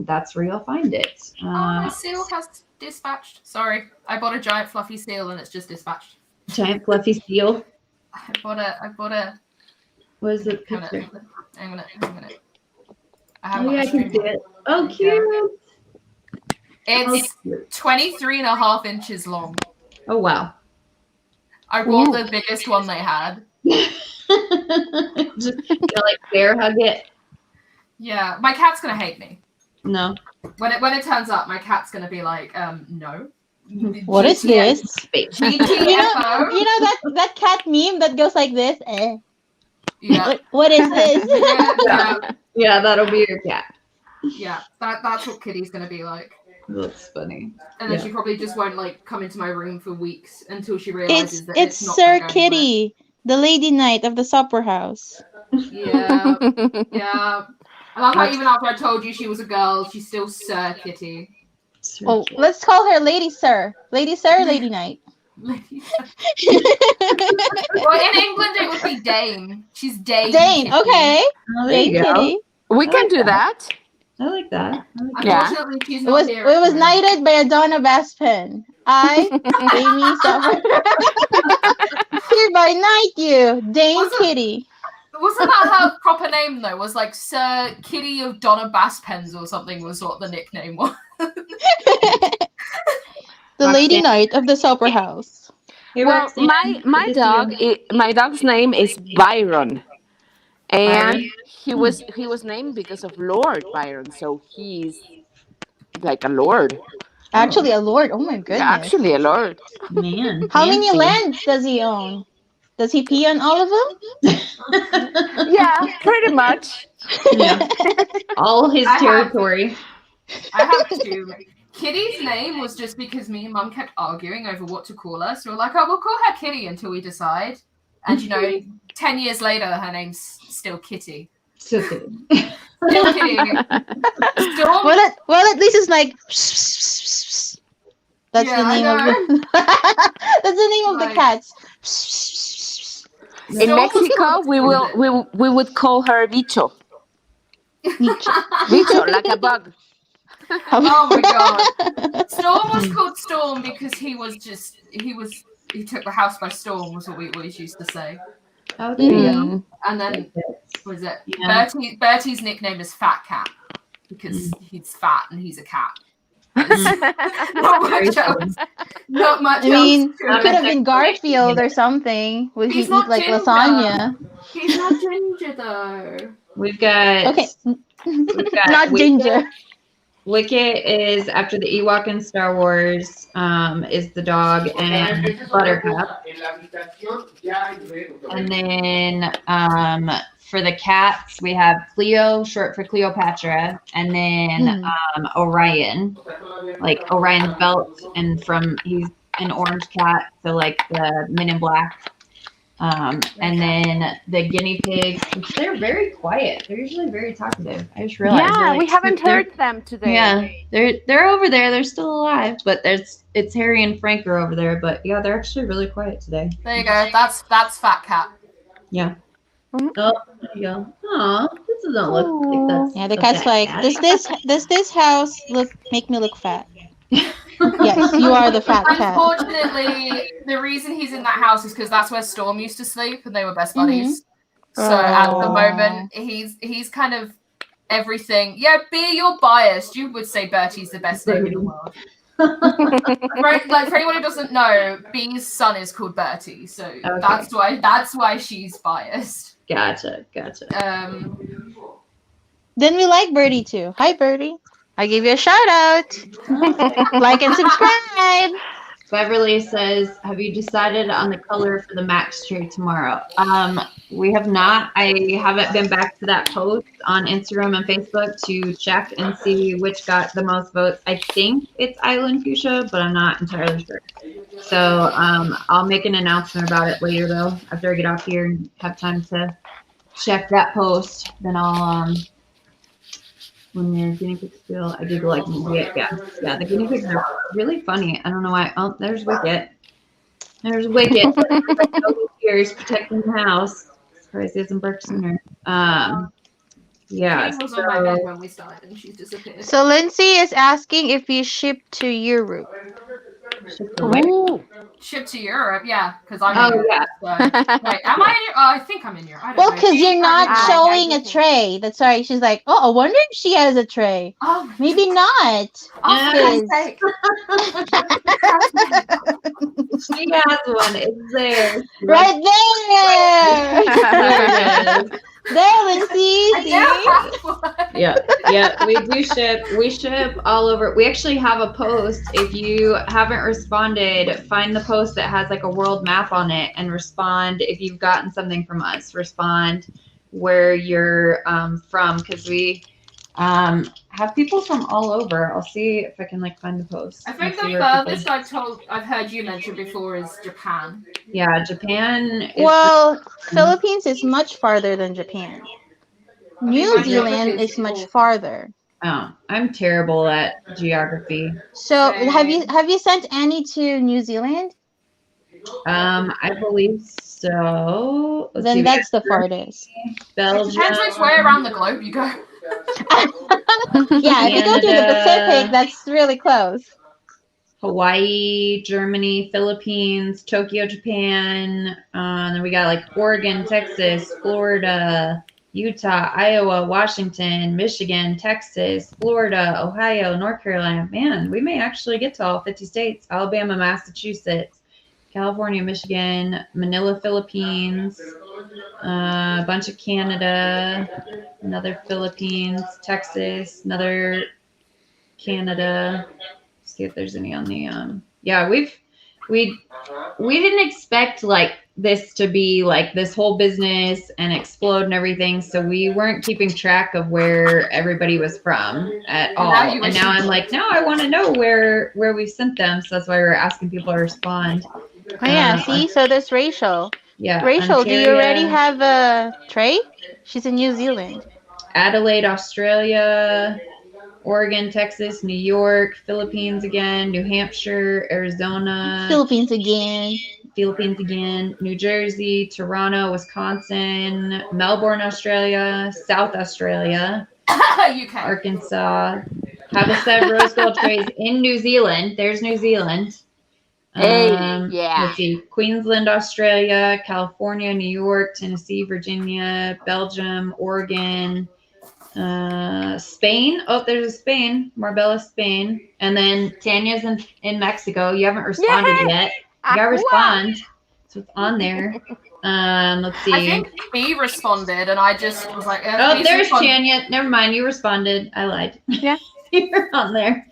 that's where you'll find it. My seal has dispatched. Sorry, I bought a giant fluffy seal and it's just dispatched. Giant fluffy seal. I bought a. What is it? Picture? Hang on a minute. Oh, yeah, I can see it. Oh, cute. It's 23 and a half inches long. Oh, wow. I bought the biggest one they had. Just like bear hug it. Yeah, my cat's gonna hate me. No. When it turns up, my cat's gonna be like, no. What is this? GTFO. You know that cat meme that goes like this? Yeah. What is this? Yeah, that'll be your cat. Yeah, that's what Kitty's gonna be like. That's funny. And then she probably just won't like come into my room for weeks until she realizes that It's not Sir gonna go Kitty, the lady knight of the supper house. anywhere. Yeah. I love how even after I told you she was a girl, she's still Sir Kitty. Oh, let's call her Lady Sir. Lady Sir, Lady Knight. Well, in England it would be Dame. She's Dame. Dane, Kitty. okay. Oh, there Dane you go. Kitty. We can do that. I like that. Yeah. Unfortunately, she's It not was here. knighted by a Donna Baspen. I, Amy Suffer. Hereby knight you, Dame Kitty. Wasn't that her proper name though? Was like Sir Kitty of Donna Basspens or something was what the nickname was. The lady knight of the supper house. Well, my dog's name is Byron, and he was named because of Lord Byron, so he's like a lord. Actually, a lord. Oh my goodness. Yeah, actually a lord. Man. How many lands does he own? Does he pee on all of them? Yeah, pretty much. Yeah. All his territory. I have two. Kitty's name was just because me and Mum kept arguing over what to call her. So we're like, oh, we'll call her Kitty until we decide. And 10 years later, her name's still Kitty. Still kidding. Still Kitty. Storm. Well, at least it's like. That's the name of the. That's the name of the cats. In Mexico, we would call her bicho. Bicho, like a bug. Oh my god. Storm was called Storm because he took the house by storm was what we always used to say. Oh, there you go. And then was it Yeah. Bertie's nickname is Fat Cat because he's fat and he's a cat. Not much else. Not much I mean, else. it could have been Garfield or something. Would he He's eat not like ginger. lasagna? He's not ginger though. We've got Okay, we've got not ginger. Wicket is after the Ewok in Star Wars, is the dog, and Buttercup. And then for the cats, we have Cleo, short for Cleopatra, and then Orion, like Orion's belt, and he's an orange cat, so like the Men in Black. And then the guinea pigs, which they're very quiet. They're usually very talkative. I just realized. Yeah, we haven't heard them today. Yeah, they're over there. They're still alive, but it's Harry and Frank are over there. But yeah, they're actually really quiet today. There you go. That's Fat Cat. Yeah. Oh, there you go. Aw, this doesn't look like that's. Yeah, the a cat's fat like, cat. does this house make me look fat? Yes, you are the fat cat. Unfortunately, the reason he's in that house is because that's where Storm used to sleep, and they were best buddies. So at the moment, he's kind of everything. Yeah, B, you're biased. You would say Bertie's the best name in the world. Right, like for anyone who doesn't know, B's son is called Bertie, so Okay. that's why she's biased. Gotcha. Then we like Birdie too. Hi, Birdie. I give you a shout out. Like and subscribe. Beverly says, have you decided on the color for the Max tree tomorrow? We have not. I haven't been back to that post on Instagram and Facebook to check and see which got the most votes. I think it's Island Fuchsia, but I'm not entirely sure. So I'll make an announcement about it later, though, after I get off here and have time to check that post. Then I'll when your guinea pigs feel, I do like yeah. The guinea pigs are really funny. I don't know why. Oh, there's Wicket. There's Wicket. Years protecting the house. Surprised he hasn't barked sooner. Yeah. She was on my bed when we started, and she's disappeared. So Lindsay is asking if you ship to Europe. Ooh. Shipped to Europe, yeah, because I'm in Oh, Europe. yeah. So, wait, am I in Europe? I think I'm in Europe. I don't Well, know. because you're not I showing a just- tray. That's right. She's like, oh, I wonder if she has a tray. Oh, Maybe not. oh, for God's sake. She has one. It's there. Right there. There it is. There, Lindsay. I do have one. Yeah, we do ship. We ship all over. We actually have a post. If you haven't responded, find the post that has like a world map on it and respond. If you've gotten something from us, respond where you're from, because we have people from all over. I'll see if I can like find the post. I think and see the where furthest people- I've heard you mention before is Japan. Yeah, Japan. Is Well, Philippines is much farther than Japan. New my Zealand geography is is much awful. farther. Oh, I'm terrible at geography. So Same. have you sent any to New Zealand? I believe so. Let's Then see, we that's the farthest. got Belgium. Depends which way around the globe you go. Yeah, if you go to the Canada. Pacific, that's really close. Hawaii, Germany, Philippines, Tokyo, Japan. Then we got like Oregon, Texas, Florida, Utah, Iowa, Washington, Michigan, Texas, Florida, Ohio, North Carolina. Man, we may actually get to all 50 states. Alabama, Massachusetts, California, Michigan, Manila, Philippines, a bunch of Canada, another Philippines, Texas, another Canada. See if there's any on the yeah, we didn't expect like this to be like this whole business and explode and everything, so we weren't keeping track of where everybody was from at all. And now I'm like, no, I want to know where we sent them, so that's why we're asking people to respond. Oh yeah, see, so there's Rachel. Yeah, Rachel, do you already Ontario, have a tray? She's in New Zealand. Adelaide, Australia, Oregon, Texas, New York, Philippines again, New Hampshire, Arizona, Philippines again. New Jersey, Toronto, Wisconsin, Melbourne, Australia, South Australia, UK. Arkansas. Have a set of rose gold trays in New Zealand. There's New Zealand. Hey, yeah. Let's see. Queensland, Australia, California, New York, Tennessee, Virginia, Belgium, Oregon, Spain. Oh, there's a Spain. Marbella, Spain. And then Tanya's in Mexico. You haven't responded yet. You gotta respond. So it's on there. Let's see. I think B responded, and I just was like, Oh, please there's respond. Tanya. Never mind. You responded. I lied. Yeah. You're on there.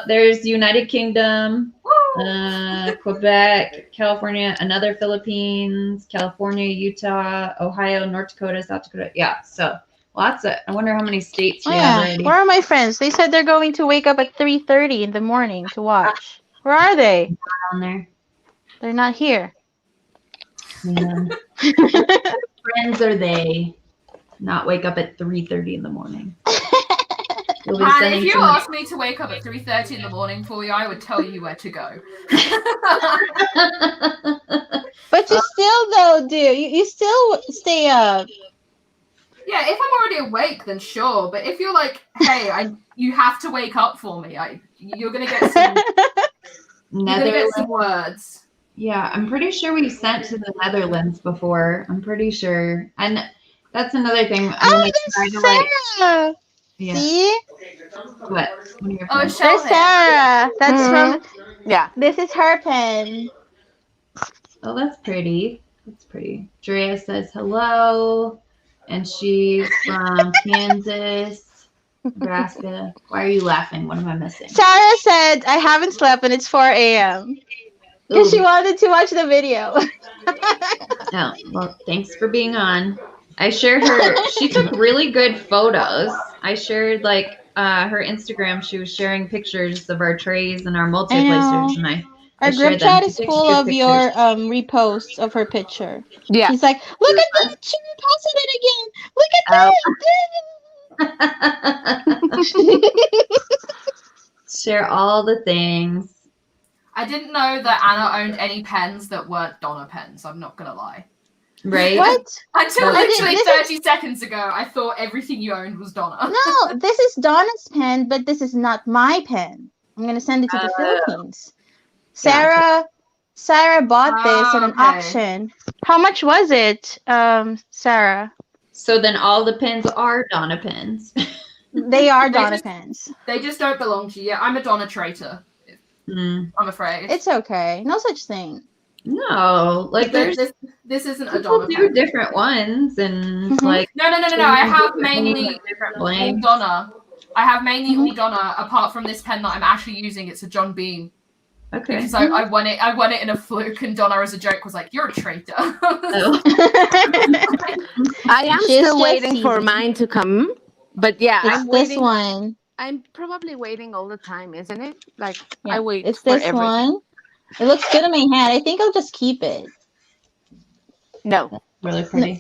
There's United Kingdom, Woo! Quebec, California, another Philippines, California, Utah, Ohio, North Dakota, South Dakota. Yeah. So lots of. I wonder how many states Oh we have yeah. already. Where are my friends? They said they're going to wake up at 3:30 in the morning to watch. Where are they? on there. They're not here. Man. Friends are they? Not wake up at 3:30 in the morning. You'll be Man, sending if you too much- asked me to wake up at 3:30 in the morning for you, I would tell you where to go. But you still though, dude. You still stay up. Yeah, if I'm already awake, then sure. But if you're like, hey, you have to wake up for me, you're gonna get some, words. Yeah, I'm pretty sure we sent to the Netherlands before. I'm pretty sure, and that's another thing. Oh, like, try there's to, like, Sarah. yeah. See? What? One of your Oh, friends? it's There's Shell Sarah. That's Mhm. from. Yeah. This is her pen. Oh, that's pretty. That's pretty. Drea says hello, and she's from Kansas, Nebraska. Why are you laughing? What am I missing? Sarah said, "I haven't slept and it's 4 a.m." Because she wanted to watch the video. Oh, well, thanks for being on. I shared her. She took really good photos. I shared like her Instagram. She was sharing pictures of our trays and our multi-placers, and I Our group shared them. chat is She takes full good of your pictures. reposts of her picture. Yeah. She's like, look at that! She reposted it again. Look at that! Share all the things. I didn't know that Anna owned any pens that weren't Donna pens. I'm not gonna lie. Right? What? Until Well, literally this 30 seconds ago, I thought everything you owned was Donna. No, this is Donna's pen, but this is not my pen. I'm gonna send it to the Philippines. Sarah bought this at an Okay. auction. How much was it, Sarah? So then all the pins are Donna pins. They are They Donna just- pens. They just don't belong to you. I'm a Donna traitor, Mm. I'm afraid. It's okay. No such thing. No, like there's this isn't a people Donna do pen. different ones, and Mhm. like No. I have mainly different all blanks. Donna. I have mainly Mhm. all Donna, apart from this pen that I'm actually using. It's a John Beam. Okay. Because I won it. I won it in a fluke, and Donna, as a joke, was like, "You're a traitor." Oh. I am She's still just waiting for teasing. mine to come. But yeah, It's I'm this waiting. one. I'm probably waiting all the time, isn't it? Like Yeah, I wait it's for this everything. one. It looks good in my hand. I think I'll just keep it. No. Really pretty.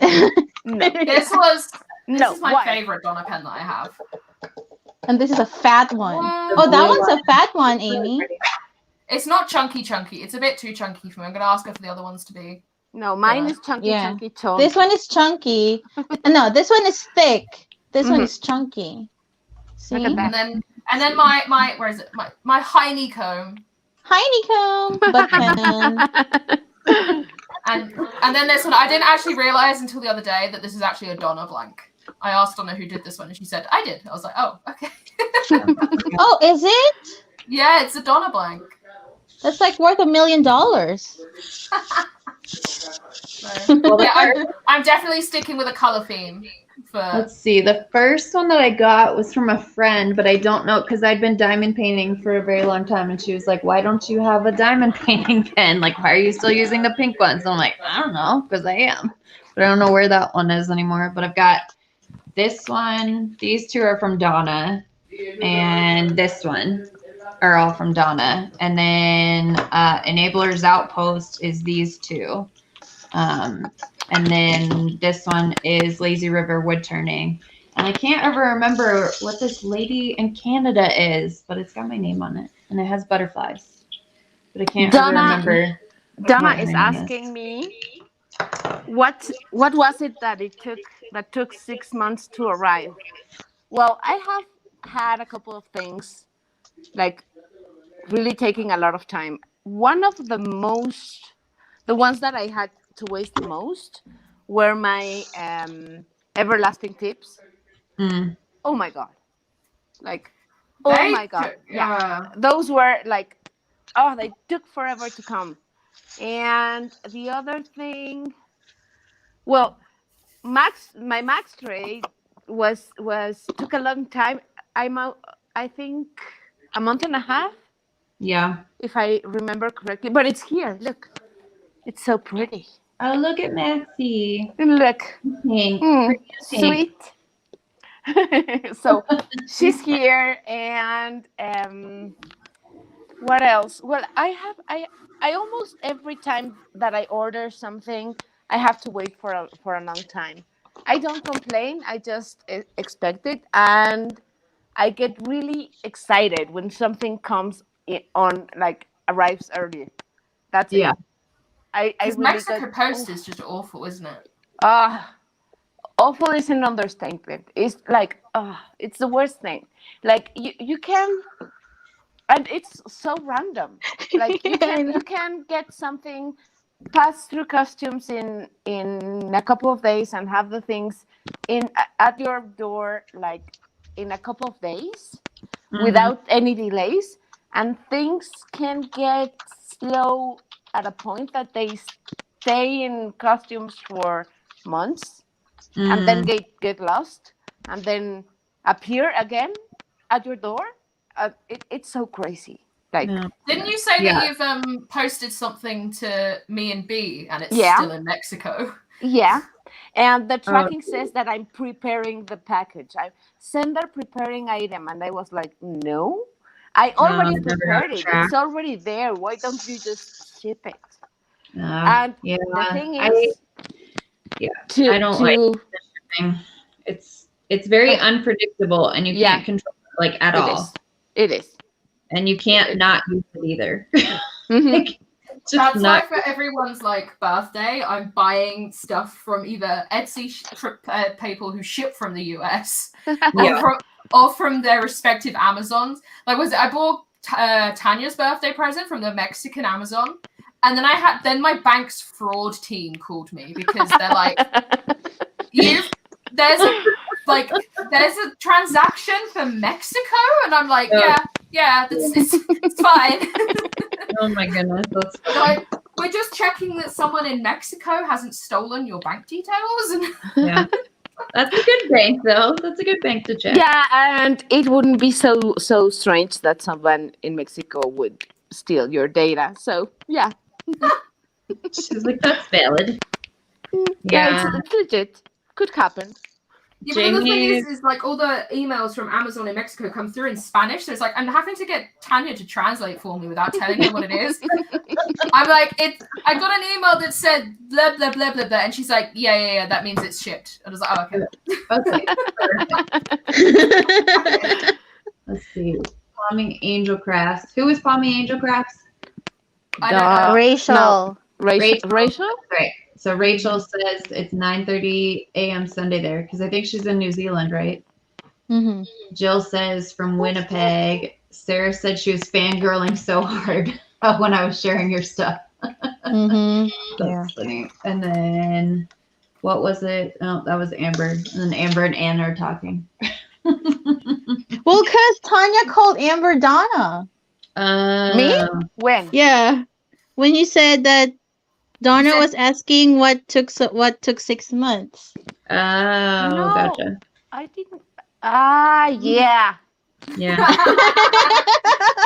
No. This No. is my Why? favorite Donna pen that I have. And this is a fat one. What? Oh, that blue one's a fat one, Amy. It's not chunky. It's a bit too chunky for me. I'm gonna ask her for the other ones to be. No, mine is chunky, Yeah. chunky, chunky. This one is chunky. No, this one is thick. This one Mhm. is chunky. See? Look at that. And then my where is it? My honeycomb. Honeycomb, but pen. And then this one, I didn't actually realize until the other day that this is actually a Donna blank. I asked Donna who did this one, and she said, I did. I was like, oh, okay. Oh, is it? Yeah, it's a Donna blank. That's like worth $1 million. So, yeah, I'm definitely sticking with a color theme. Let's see. The first one that I got was from a friend, but I don't know because I'd been diamond painting for a very long time, and she was like, "Why don't you have a diamond painting pen? Like, why are you still using the pink ones?" And I'm like, "I don't know, because I am, but I don't know where that one is anymore." But I've got this one. These two are from Donna, and this one are all from Donna. And then Enabler's Outpost is these two. And then this one is Lazy River Wood Turning. And I can't ever remember what this lady in Canada is, but it's got my name on it. And it has butterflies. But I can't ever remember. Donna what her is name asking me what was it that took 6 months to arrive? Well, I have had a couple of things like really taking a lot of time. One of the ones that I had to waste the most were my everlasting tips. Mm. Oh my god. Like They my god. took- Yeah. Those were like they took forever to come. And the other thing, well, my Max tray was took a long time. I think a month and a half, Yeah. if I remember correctly. But it's here. Look, it's so pretty. Oh, look at Maxie. Look, Pink. sweet. So she's here, and what else? Well, I almost every time that I order something, I have to wait for a long time. I don't complain. I just expect it, and I get really excited when something comes arrives early. That's it. Yeah. I really Mexico Post is just awful, isn't it? Awful is an understatement. It's like it's the worst thing. Like you can, and it's so random. Like you can get something, pass through customs in a couple of days and have the things at your door like in a couple of days without any delays, and things can get slow at a point that they stay in customs for months and then get lost and then appear again at your door. It's so crazy. Like, Yeah. Didn't you say Yeah. that you've posted something to me and B and it's Yeah. still in Mexico? yeah. And the tracking says that I'm preparing the package. I sender preparing item, and I was like, no, I already never got prepared it. tracked. It's already there. Why don't you just ship it? Yeah. And the thing I is, I don't like the shipping. It's very unpredictable, and you Yeah. can't control it, like at It all. is. It is. And you can't not use it either. Mhm. Like, just That's why not. for everyone's like birthday, I'm buying stuff from either Etsy people who ship from the US Yeah. or from their respective Amazons. Like, I bought Tanya's birthday present from the Mexican Amazon, and then my bank's fraud team called me because they're like, there's a transaction for Mexico, and I'm like, yeah, it's fine. Oh my goodness, that's Like, we're just checking that someone in Mexico hasn't stolen your bank details. And yeah. That's a good bank, though. That's a good bank to check. Yeah, and it wouldn't be so strange that someone in Mexico would steal your data. So yeah, She's like, that's valid. yeah, it's legit. Could happen. yeah, but the thing Jamie, is like all the emails from Amazon in Mexico come through in Spanish. So it's like I'm having to get Tanya to translate for me without telling her what it is. I'm like, I got an email that said blah blah blah blah blah, and she's like, yeah, that means it's shipped. And I was like, oh, okay. Let's see. Palming Angel Crafts. Who is Palming Angel Crafts? I don't know. Rachel. Rachel? Right. So Rachel says it's 9:30 a.m. Sunday there because I think she's in New Zealand, right? Mm-hmm. Jill says from Winnipeg. Sarah said she was fangirling so hard when I was sharing your stuff. Mm-hmm. That's funny. And then what was it? Oh, that was Amber. And then Amber and Ann are talking. Well, because Tanya called Amber Donna. Me? When? Yeah. When you said that Donna was asking what took 6 months. Oh, No. gotcha. I didn't. Yeah. Yeah.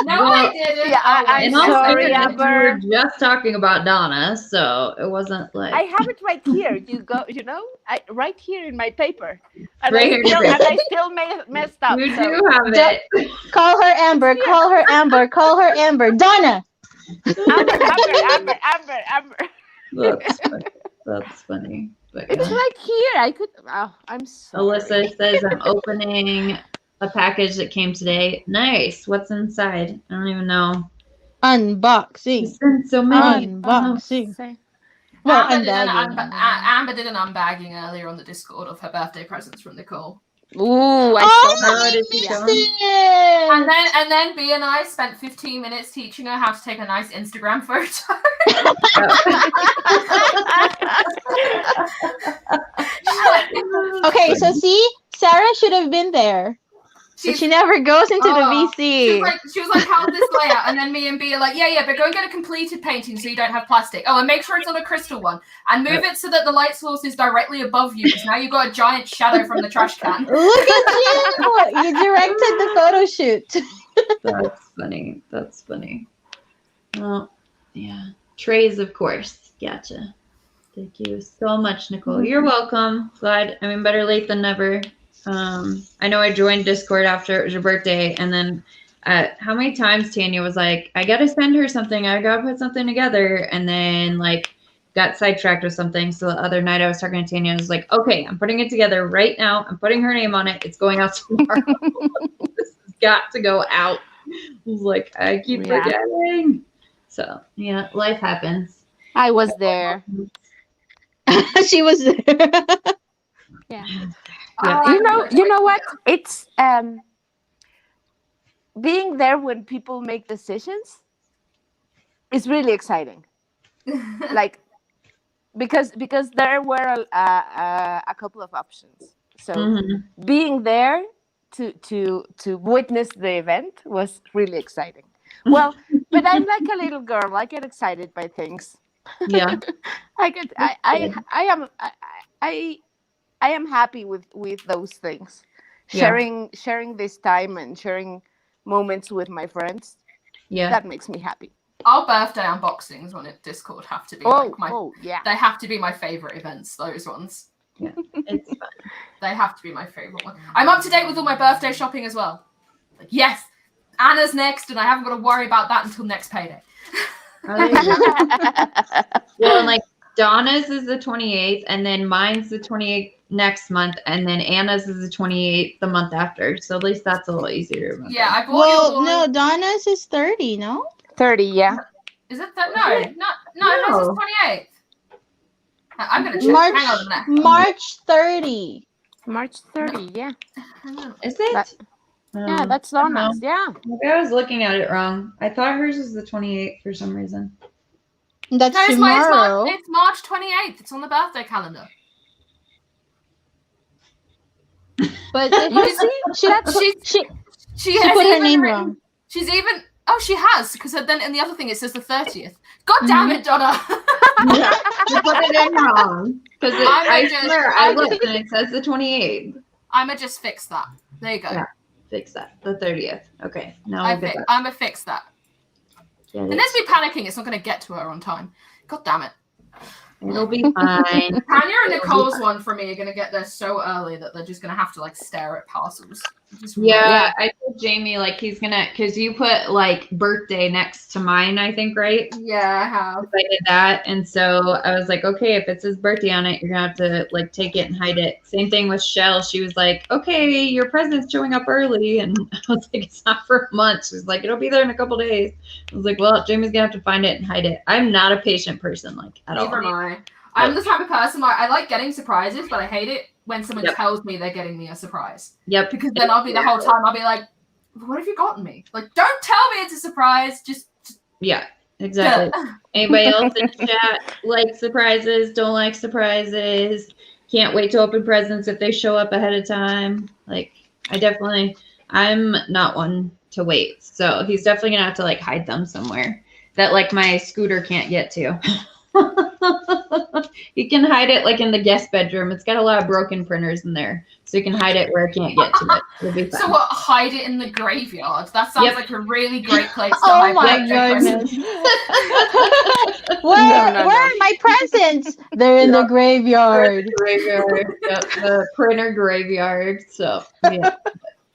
No, I didn't. Yeah, I'm In all sorry, seriousness, we were Amber. just talking about Donna, so it wasn't like I have it right here. Right here in my paper. And Right here in your paper. I still messed up. you so- do have it. Call her Amber. Call her Amber. Call her Amber. Donna. Amber. That's funny. That's funny. But It's yeah. right here. I'm sorry. Alyssa says I'm opening a package that came today. Nice. What's inside? I don't even know. Unboxing. There's been so many. Unboxing. Say- Well, Amber did an unbagging earlier on the Discord of her birthday presents from Nicole. Ooh, I How did she show 'em? And then B and I spent 15 minutes teaching her how to take a nice Instagram photo. Okay, so see, Sarah should have been there. But she never goes into the VC. She was like, how's this layout? And then me and B are like, yeah, but go and get a completed painting so you don't have plastic. Oh, and make sure it's on a crystal one. And move it so that the light source is directly above you, because now you've got a giant shadow from the trash can. Look at you! You directed the photo shoot. That's funny. That's funny. Well, yeah. Trays, of course. Gotcha. Thank you so much, Nicole. You're welcome. Glad. I mean, better late than never. I know I joined Discord after it was your birthday, and then how many times Tanya was like, I gotta send her something, I gotta put something together, and then like got sidetracked with something. So the other night I was talking to Tanya, I was like, okay, I'm putting it together right now, I'm putting her name on it, it's going out tomorrow. This has got to go out. I was like, I keep forgetting. So yeah, life happens. I was there. She was there. Yeah. Yeah. You know what? It's being there when people make decisions is really exciting. Like because there were a couple of options. So being there to witness the event was really exciting. Well, but I'm like a little girl. I get excited by things. Yeah. I am happy with those things. Yeah. Sharing this time and sharing moments with my friends. Yeah. That makes me happy. Our birthday unboxings on Discord have to be yeah. They have to be my favorite events. Those ones. Yeah, it's fun. They have to be my favorite one. I'm up to date with all my birthday shopping as well. Like, yes, Anna's next, and I haven't got to worry about that until next payday. Well, and like Donna's is the 28th, and then mine's the 28th next month, and then Anna's is the 28th the month after. So at least that's a little easier to remember. Yeah, I bought Well, yours. no, Donna's is 30, no? 30, yeah. Is it that? No, this is 28th. I'm gonna check. Hang on a minute. March 30. March 30, yeah. Is it? Yeah, that's Donna's, yeah. Maybe I was looking at it wrong. I thought hers was the 28th for some reason. That's No, tomorrow. it's March 28th. It's on the birthday calendar. But she put her name wrong. She's even. Oh, she has, because then in the other thing it says the 30th. God damn it, Donna! Yeah, you put it in wrong. Because I swear I looked and it says the 28th. I'ma just fix that. There you go. Yeah, fix that. The 30th. Okay, now I'ma fix that. Yeah, And there's me panicking. It's not going to get to her on time. God damn it. it'll be fine. Tanya and Nicole's one for me are going to get there so early that they're just going to have to like stare at parcels. Yeah, I told Jamie like he's gonna, because you put like birthday next to mine, I think, right? Yeah, I have. I did that, and so I was like, okay, if it says birthday on it, you're gonna have to like take it and hide it. Same thing with Shell. She was like, okay, your present's showing up early, and I was like, it's not for a month. She's like, it'll be there in a couple days. I was like, well, Jamie's gonna have to find it and hide it. I'm not a patient person, like at all. Neither am I. I'm the type of person like I like getting surprises, but I hate it when someone tells me they're getting me a surprise. Yep. Because then I'll be the whole time I'll be like, what have you gotten me? Like, don't tell me it's a surprise. Just yeah, exactly. Anybody else in the chat like surprises? Don't like surprises? Can't wait to open presents if they show up ahead of time. Like, I'm not one to wait. So he's definitely gonna have to like hide them somewhere that like my scooter can't get to. You can hide it like in the guest bedroom. It's got a lot of broken printers in there, so you can hide it where it can't get to it. It'll be fun. So what? Hide it in the graveyard? That sounds like a really great place to Oh hide my birthday presents. goodness. Where are my presents? They're in the graveyard. Graveyard. Yep, the printer graveyard. So yeah.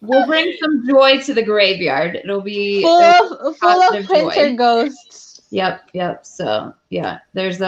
We'll bring some joy to the graveyard. It'll be full of printer ghosts. Yep. So yeah, there's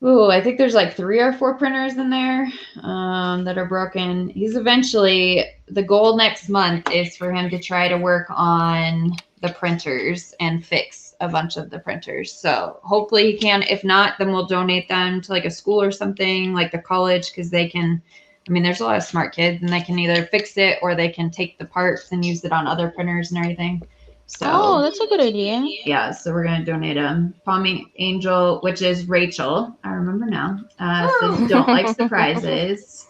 I think there's like 3 or 4 printers in there that are broken. The goal next month is for him to try to work on the printers and fix a bunch of the printers. So hopefully he can. If not, then we'll donate them to like a school or something, like the college, because they can, there's a lot of smart kids and they can either fix it or they can take the parts and use it on other printers and everything. So, that's a good idea. Yeah, so we're going to donate them. Palmy Angel, which is Rachel, I remember now, says, don't like surprises.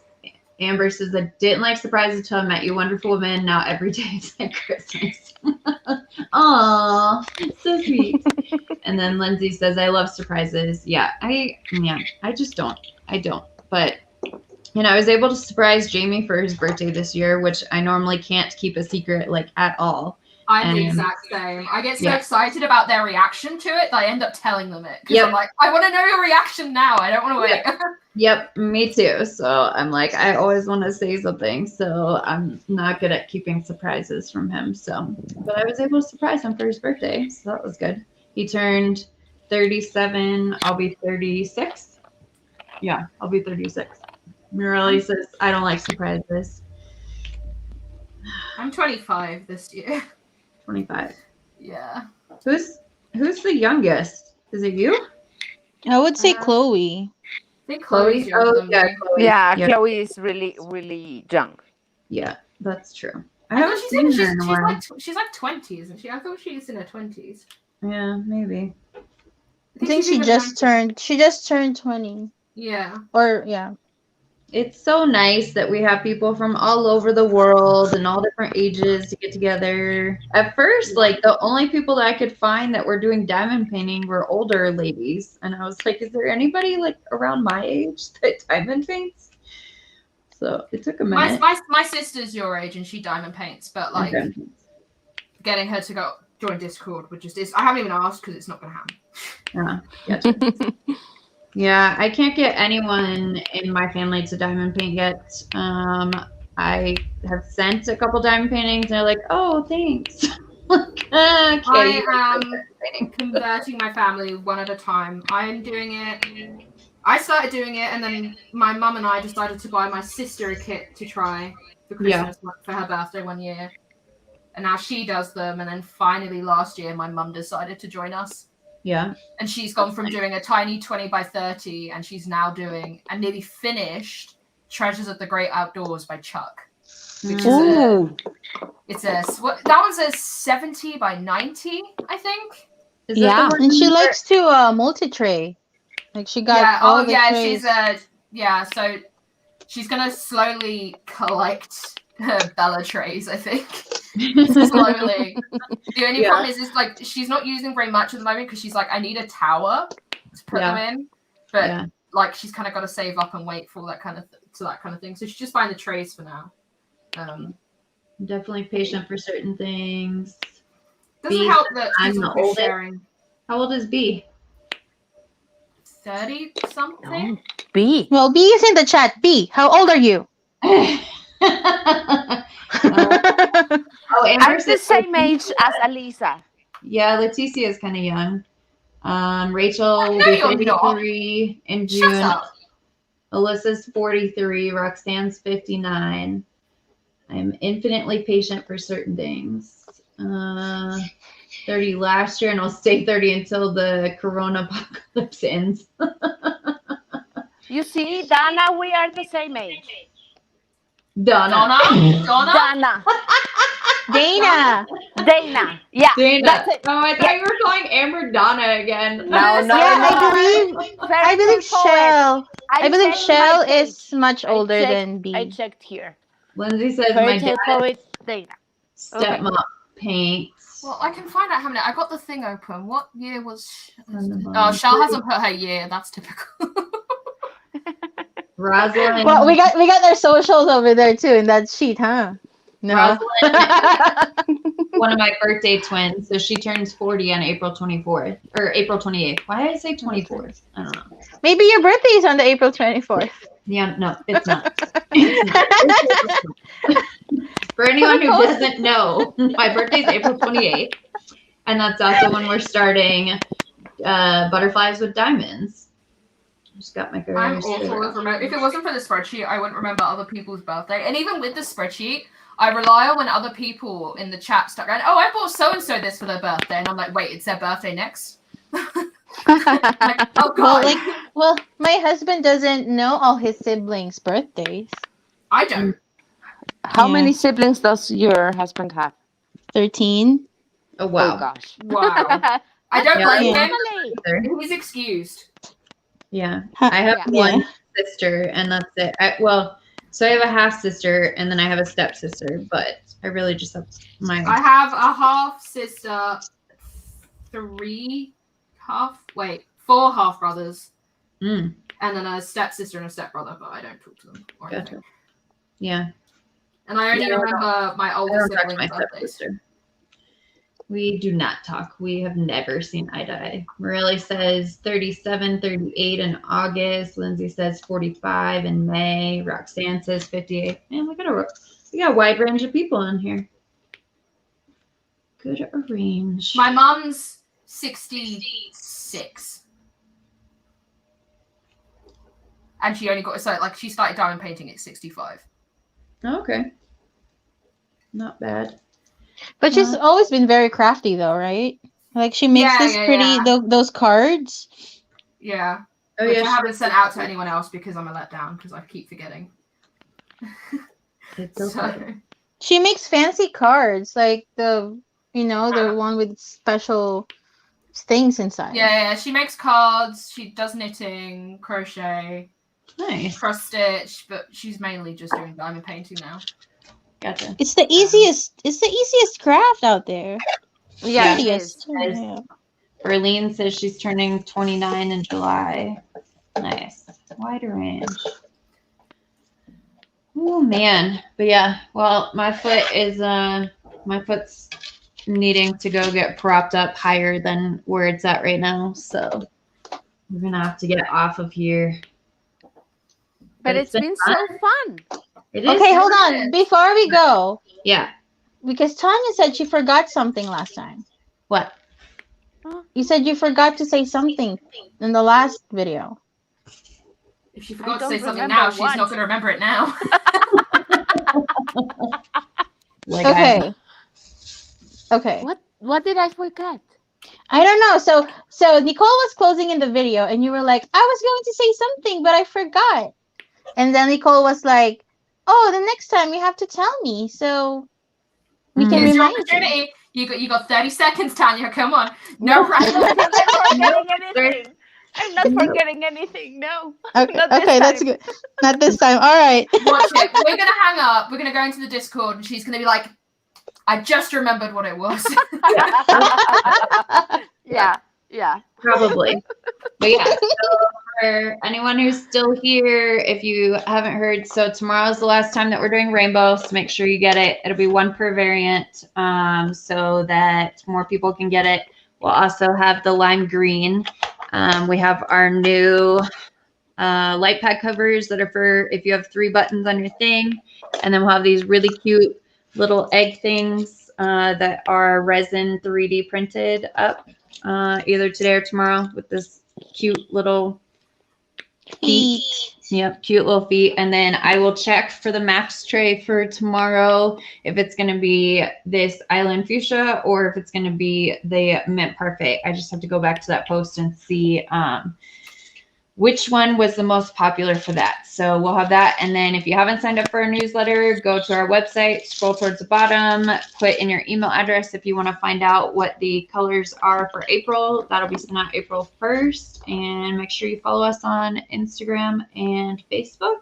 Amber says, I didn't like surprises until I met you, wonderful woman. Now every day is like Christmas. Aw, so sweet. And then Lindsay says, I love surprises. Yeah, I just don't. I don't. But, I was able to surprise Jamie for his birthday this year, which I normally can't keep a secret, like, at all. I'm the exact same. I get so excited about their reaction to it that I end up telling them it. Because I'm like, I want to know your reaction now. I don't want to wait. Yep, me too. So I'm like, I always want to say something. So I'm not good at keeping surprises from him. So, but I was able to surprise him for his birthday. So that was good. He turned 37. I'll be 36. Yeah, I'll be 36. Mirali says, I don't like surprises. I'm 25 this year. 25. Yeah. Who's the youngest? Is it you? I would say Chloe. I think Chloe's younger than me. Chloe. Yeah, Chloe is really, really young. Yeah, that's true. I thought she's like 20, isn't she? I thought she was in her 20s. Yeah, maybe. I think she just turned 20. Yeah. Or yeah. It's so nice that we have people from all over the world and all different ages to get together. At first, like the only people that I could find that were doing diamond painting were older ladies. And I was like, is there anybody like around my age that diamond paints? So it took a minute. My sister's your age and she diamond paints, but like getting her to go. join Discord, which is I haven't even asked because it's not going to happen. Gotcha. Yeah, I can't get anyone in my family to diamond paint yet. I have sent a couple diamond paintings, and they're like, "Oh, thanks." Okay, I am converting my family one at a time. I'm doing it. I started doing it, and then my mum and I decided to buy my sister a kit to try for Christmas for her birthday one year. And now she does them. And then finally last year, my mum decided to join us. Yeah. And she's gone from doing a tiny 20 by 30, and she's now doing and nearly finished Treasures of the Great Outdoors by Chuck. Which is that one's a 70 by 90, I think. Is that the one and she likes to multi-tray. Like she got all the trays. So she's gonna slowly collect her Bella trays, I think. Slowly. The only problem is like she's not using very much at the moment because she's like, I need a tower to put them in. But like she's kind of got to save up and wait for that kind of thing. So she's just buying the trays for now. Definitely patient for certain things. Doesn't help that I'm she's the also oldest. sharing. How old is B? 30 something. B. Well, B is in the chat. B, how old are you? Oh, I'm the same age as Alisa. Yeah, Leticia is kind of young. Rachel will be 33 in June. Shut up. Alyssa's 43. Roxanne's 59. I'm infinitely patient for certain things. 30 last year, and I'll stay 30 until the corona apocalypse ends. You see, Dana, we are the same age. Donna. Dana. Dana. Yeah. Dana. That's it. Oh, I thought you were calling Amber Donna again. No. I believe Shell. I believe Shell is much older than B. I checked here. Lindsay says my dad stepmom paints. Well, I can find out how many. I got the thing open. What year was? Oh, Shell hasn't put her year. That's typical. Rosalind. Well, we got their socials over there too in that sheet, huh? No. Rosalind, one of my birthday twins. So she turns 40 on April 24th or April 28th. Why did I say 24th? I don't know. Maybe your birthday is on the April 24th. Yeah, no, it's not. It's not. For anyone who doesn't know, my birthday is April 28th. And that's also when we're starting Butterflies with Diamonds. Just got my I'm awful with remember. If it wasn't for the spreadsheet, I wouldn't remember other people's birthday. And even with the spreadsheet, I rely on when other people in the chat start going, "Oh, I bought so and so this for their birthday," and I'm like, "Wait, it's their birthday next." Like, oh god. Well, my husband doesn't know all his siblings' birthdays. I don't. How many siblings does your husband have? 13. Oh wow. Oh gosh. Wow. I don't blame him. He's excused. Yeah, I have one sister, and that's it. So I have a half sister, and then I have a stepsister, but I really just have I have a half sister, 4 half brothers, and then a stepsister and a stepbrother, but I don't talk to them. Gotcha. Yeah. And I only remember my older siblings' birthdays. We do not talk. We have never seen eye to eye. Morelli says 37, 38 in August. Lindsay says 45 in May. Roxanne says 58. Man, we got a wide range of people in here. Good range. My mom's 66. And she only got, she started diamond painting at 65. Okay. Not bad. But she's always been very crafty, though, right? Like she makes those cards. Yeah. Oh, which I haven't sent out to anyone else because I'm a letdown because I keep forgetting. It's okay. She makes fancy cards, like the one with special things inside. Yeah. She makes cards. She does knitting, crochet, cross stitch, but she's mainly just doing diamond painting now. Gotcha. It's the easiest craft out there. Yeah. Berlin says she's turning 29 in July. Nice. Wide range. Oh man. But yeah, well, my foot's needing to go get propped up higher than where it's at right now. So we're gonna have to get off of here. But it's been so fun. It is. Okay, hold on. Before we go, Yeah. because Tanya said she forgot something last time. What? You said you forgot to say something in the last video. If she forgot to don't say something remember now, she's what. not going to remember it now. Like Okay. Okay. What did I forget? I don't know. So Nicole was closing in the video, and you were like, "I was going to say something, but I forgot." And then Nicole was like, "Oh, the next time you have to tell me, so we can Here's your remind you." opportunity. You got 30 seconds, Tanya. Come on. No pressure. I'm not forgetting anything. I'm not forgetting anything. No. Okay, Not this okay, that's time. good. Not this time. All right. Watch it. We're going to hang up. We're going to go into the Discord, and she's going to be like, I just remembered what it was. Yeah. Probably. But yeah, so for anyone who's still here, if you haven't heard, so tomorrow's the last time that we're doing rainbow, so make sure you get it. It'll be one per variant, so that more people can get it. We'll also have the lime green. We have our new light pad covers that are for if you have 3 buttons on your thing. And then we'll have these really cute little egg things that are resin 3D printed up either today or tomorrow with this cute little feet. Yep, cute little feet. And then I will check for the max tray for tomorrow if it's going to be this island fuchsia or if it's going to be the mint parfait. I just have to go back to that post and see which one was the most popular for that. So we'll have that. And then if you haven't signed up for our newsletter, go to our website, scroll towards the bottom, put in your email address if you want to find out what the colors are for April. That'll be sent out April 1st. And make sure you follow us on Instagram and Facebook.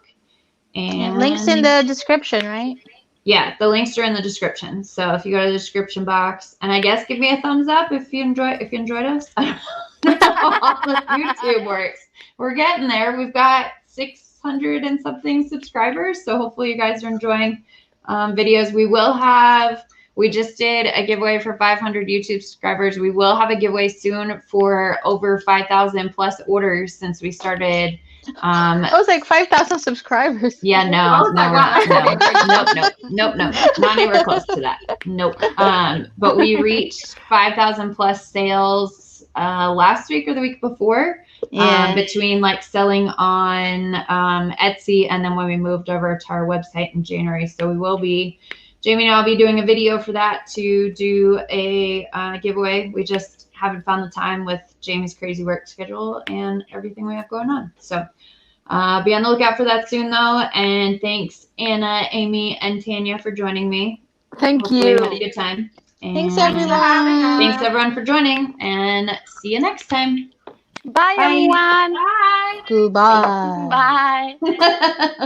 And links in the description, right? Yeah, the links are in the description. So if you go to the description box, and I guess give me a thumbs up if you enjoyed us. I don't know how YouTube works. We're getting there. We've got 600 and something subscribers. So hopefully you guys are enjoying videos. We just did a giveaway for 500 YouTube subscribers. We will have a giveaway soon for over 5,000 plus orders since we started. I was like 5,000 subscribers. Yeah, no, not anywhere close to that. Nope. But we reached 5,000 plus sales last week or the week before. Yeah. Between like selling on Etsy and then when we moved over to our website in January. So we will be, Jamie and I'll be doing a video for that to do a giveaway. We just haven't found the time with Jamie's crazy work schedule and everything we have going on. So be on the lookout for that soon though. And thanks Anna, Amy, and Tanya for joining me. Hopefully you had a good time. And Thanks everyone. Thanks everyone for joining and see you next time. Bye, everyone. Bye. Goodbye. Bye.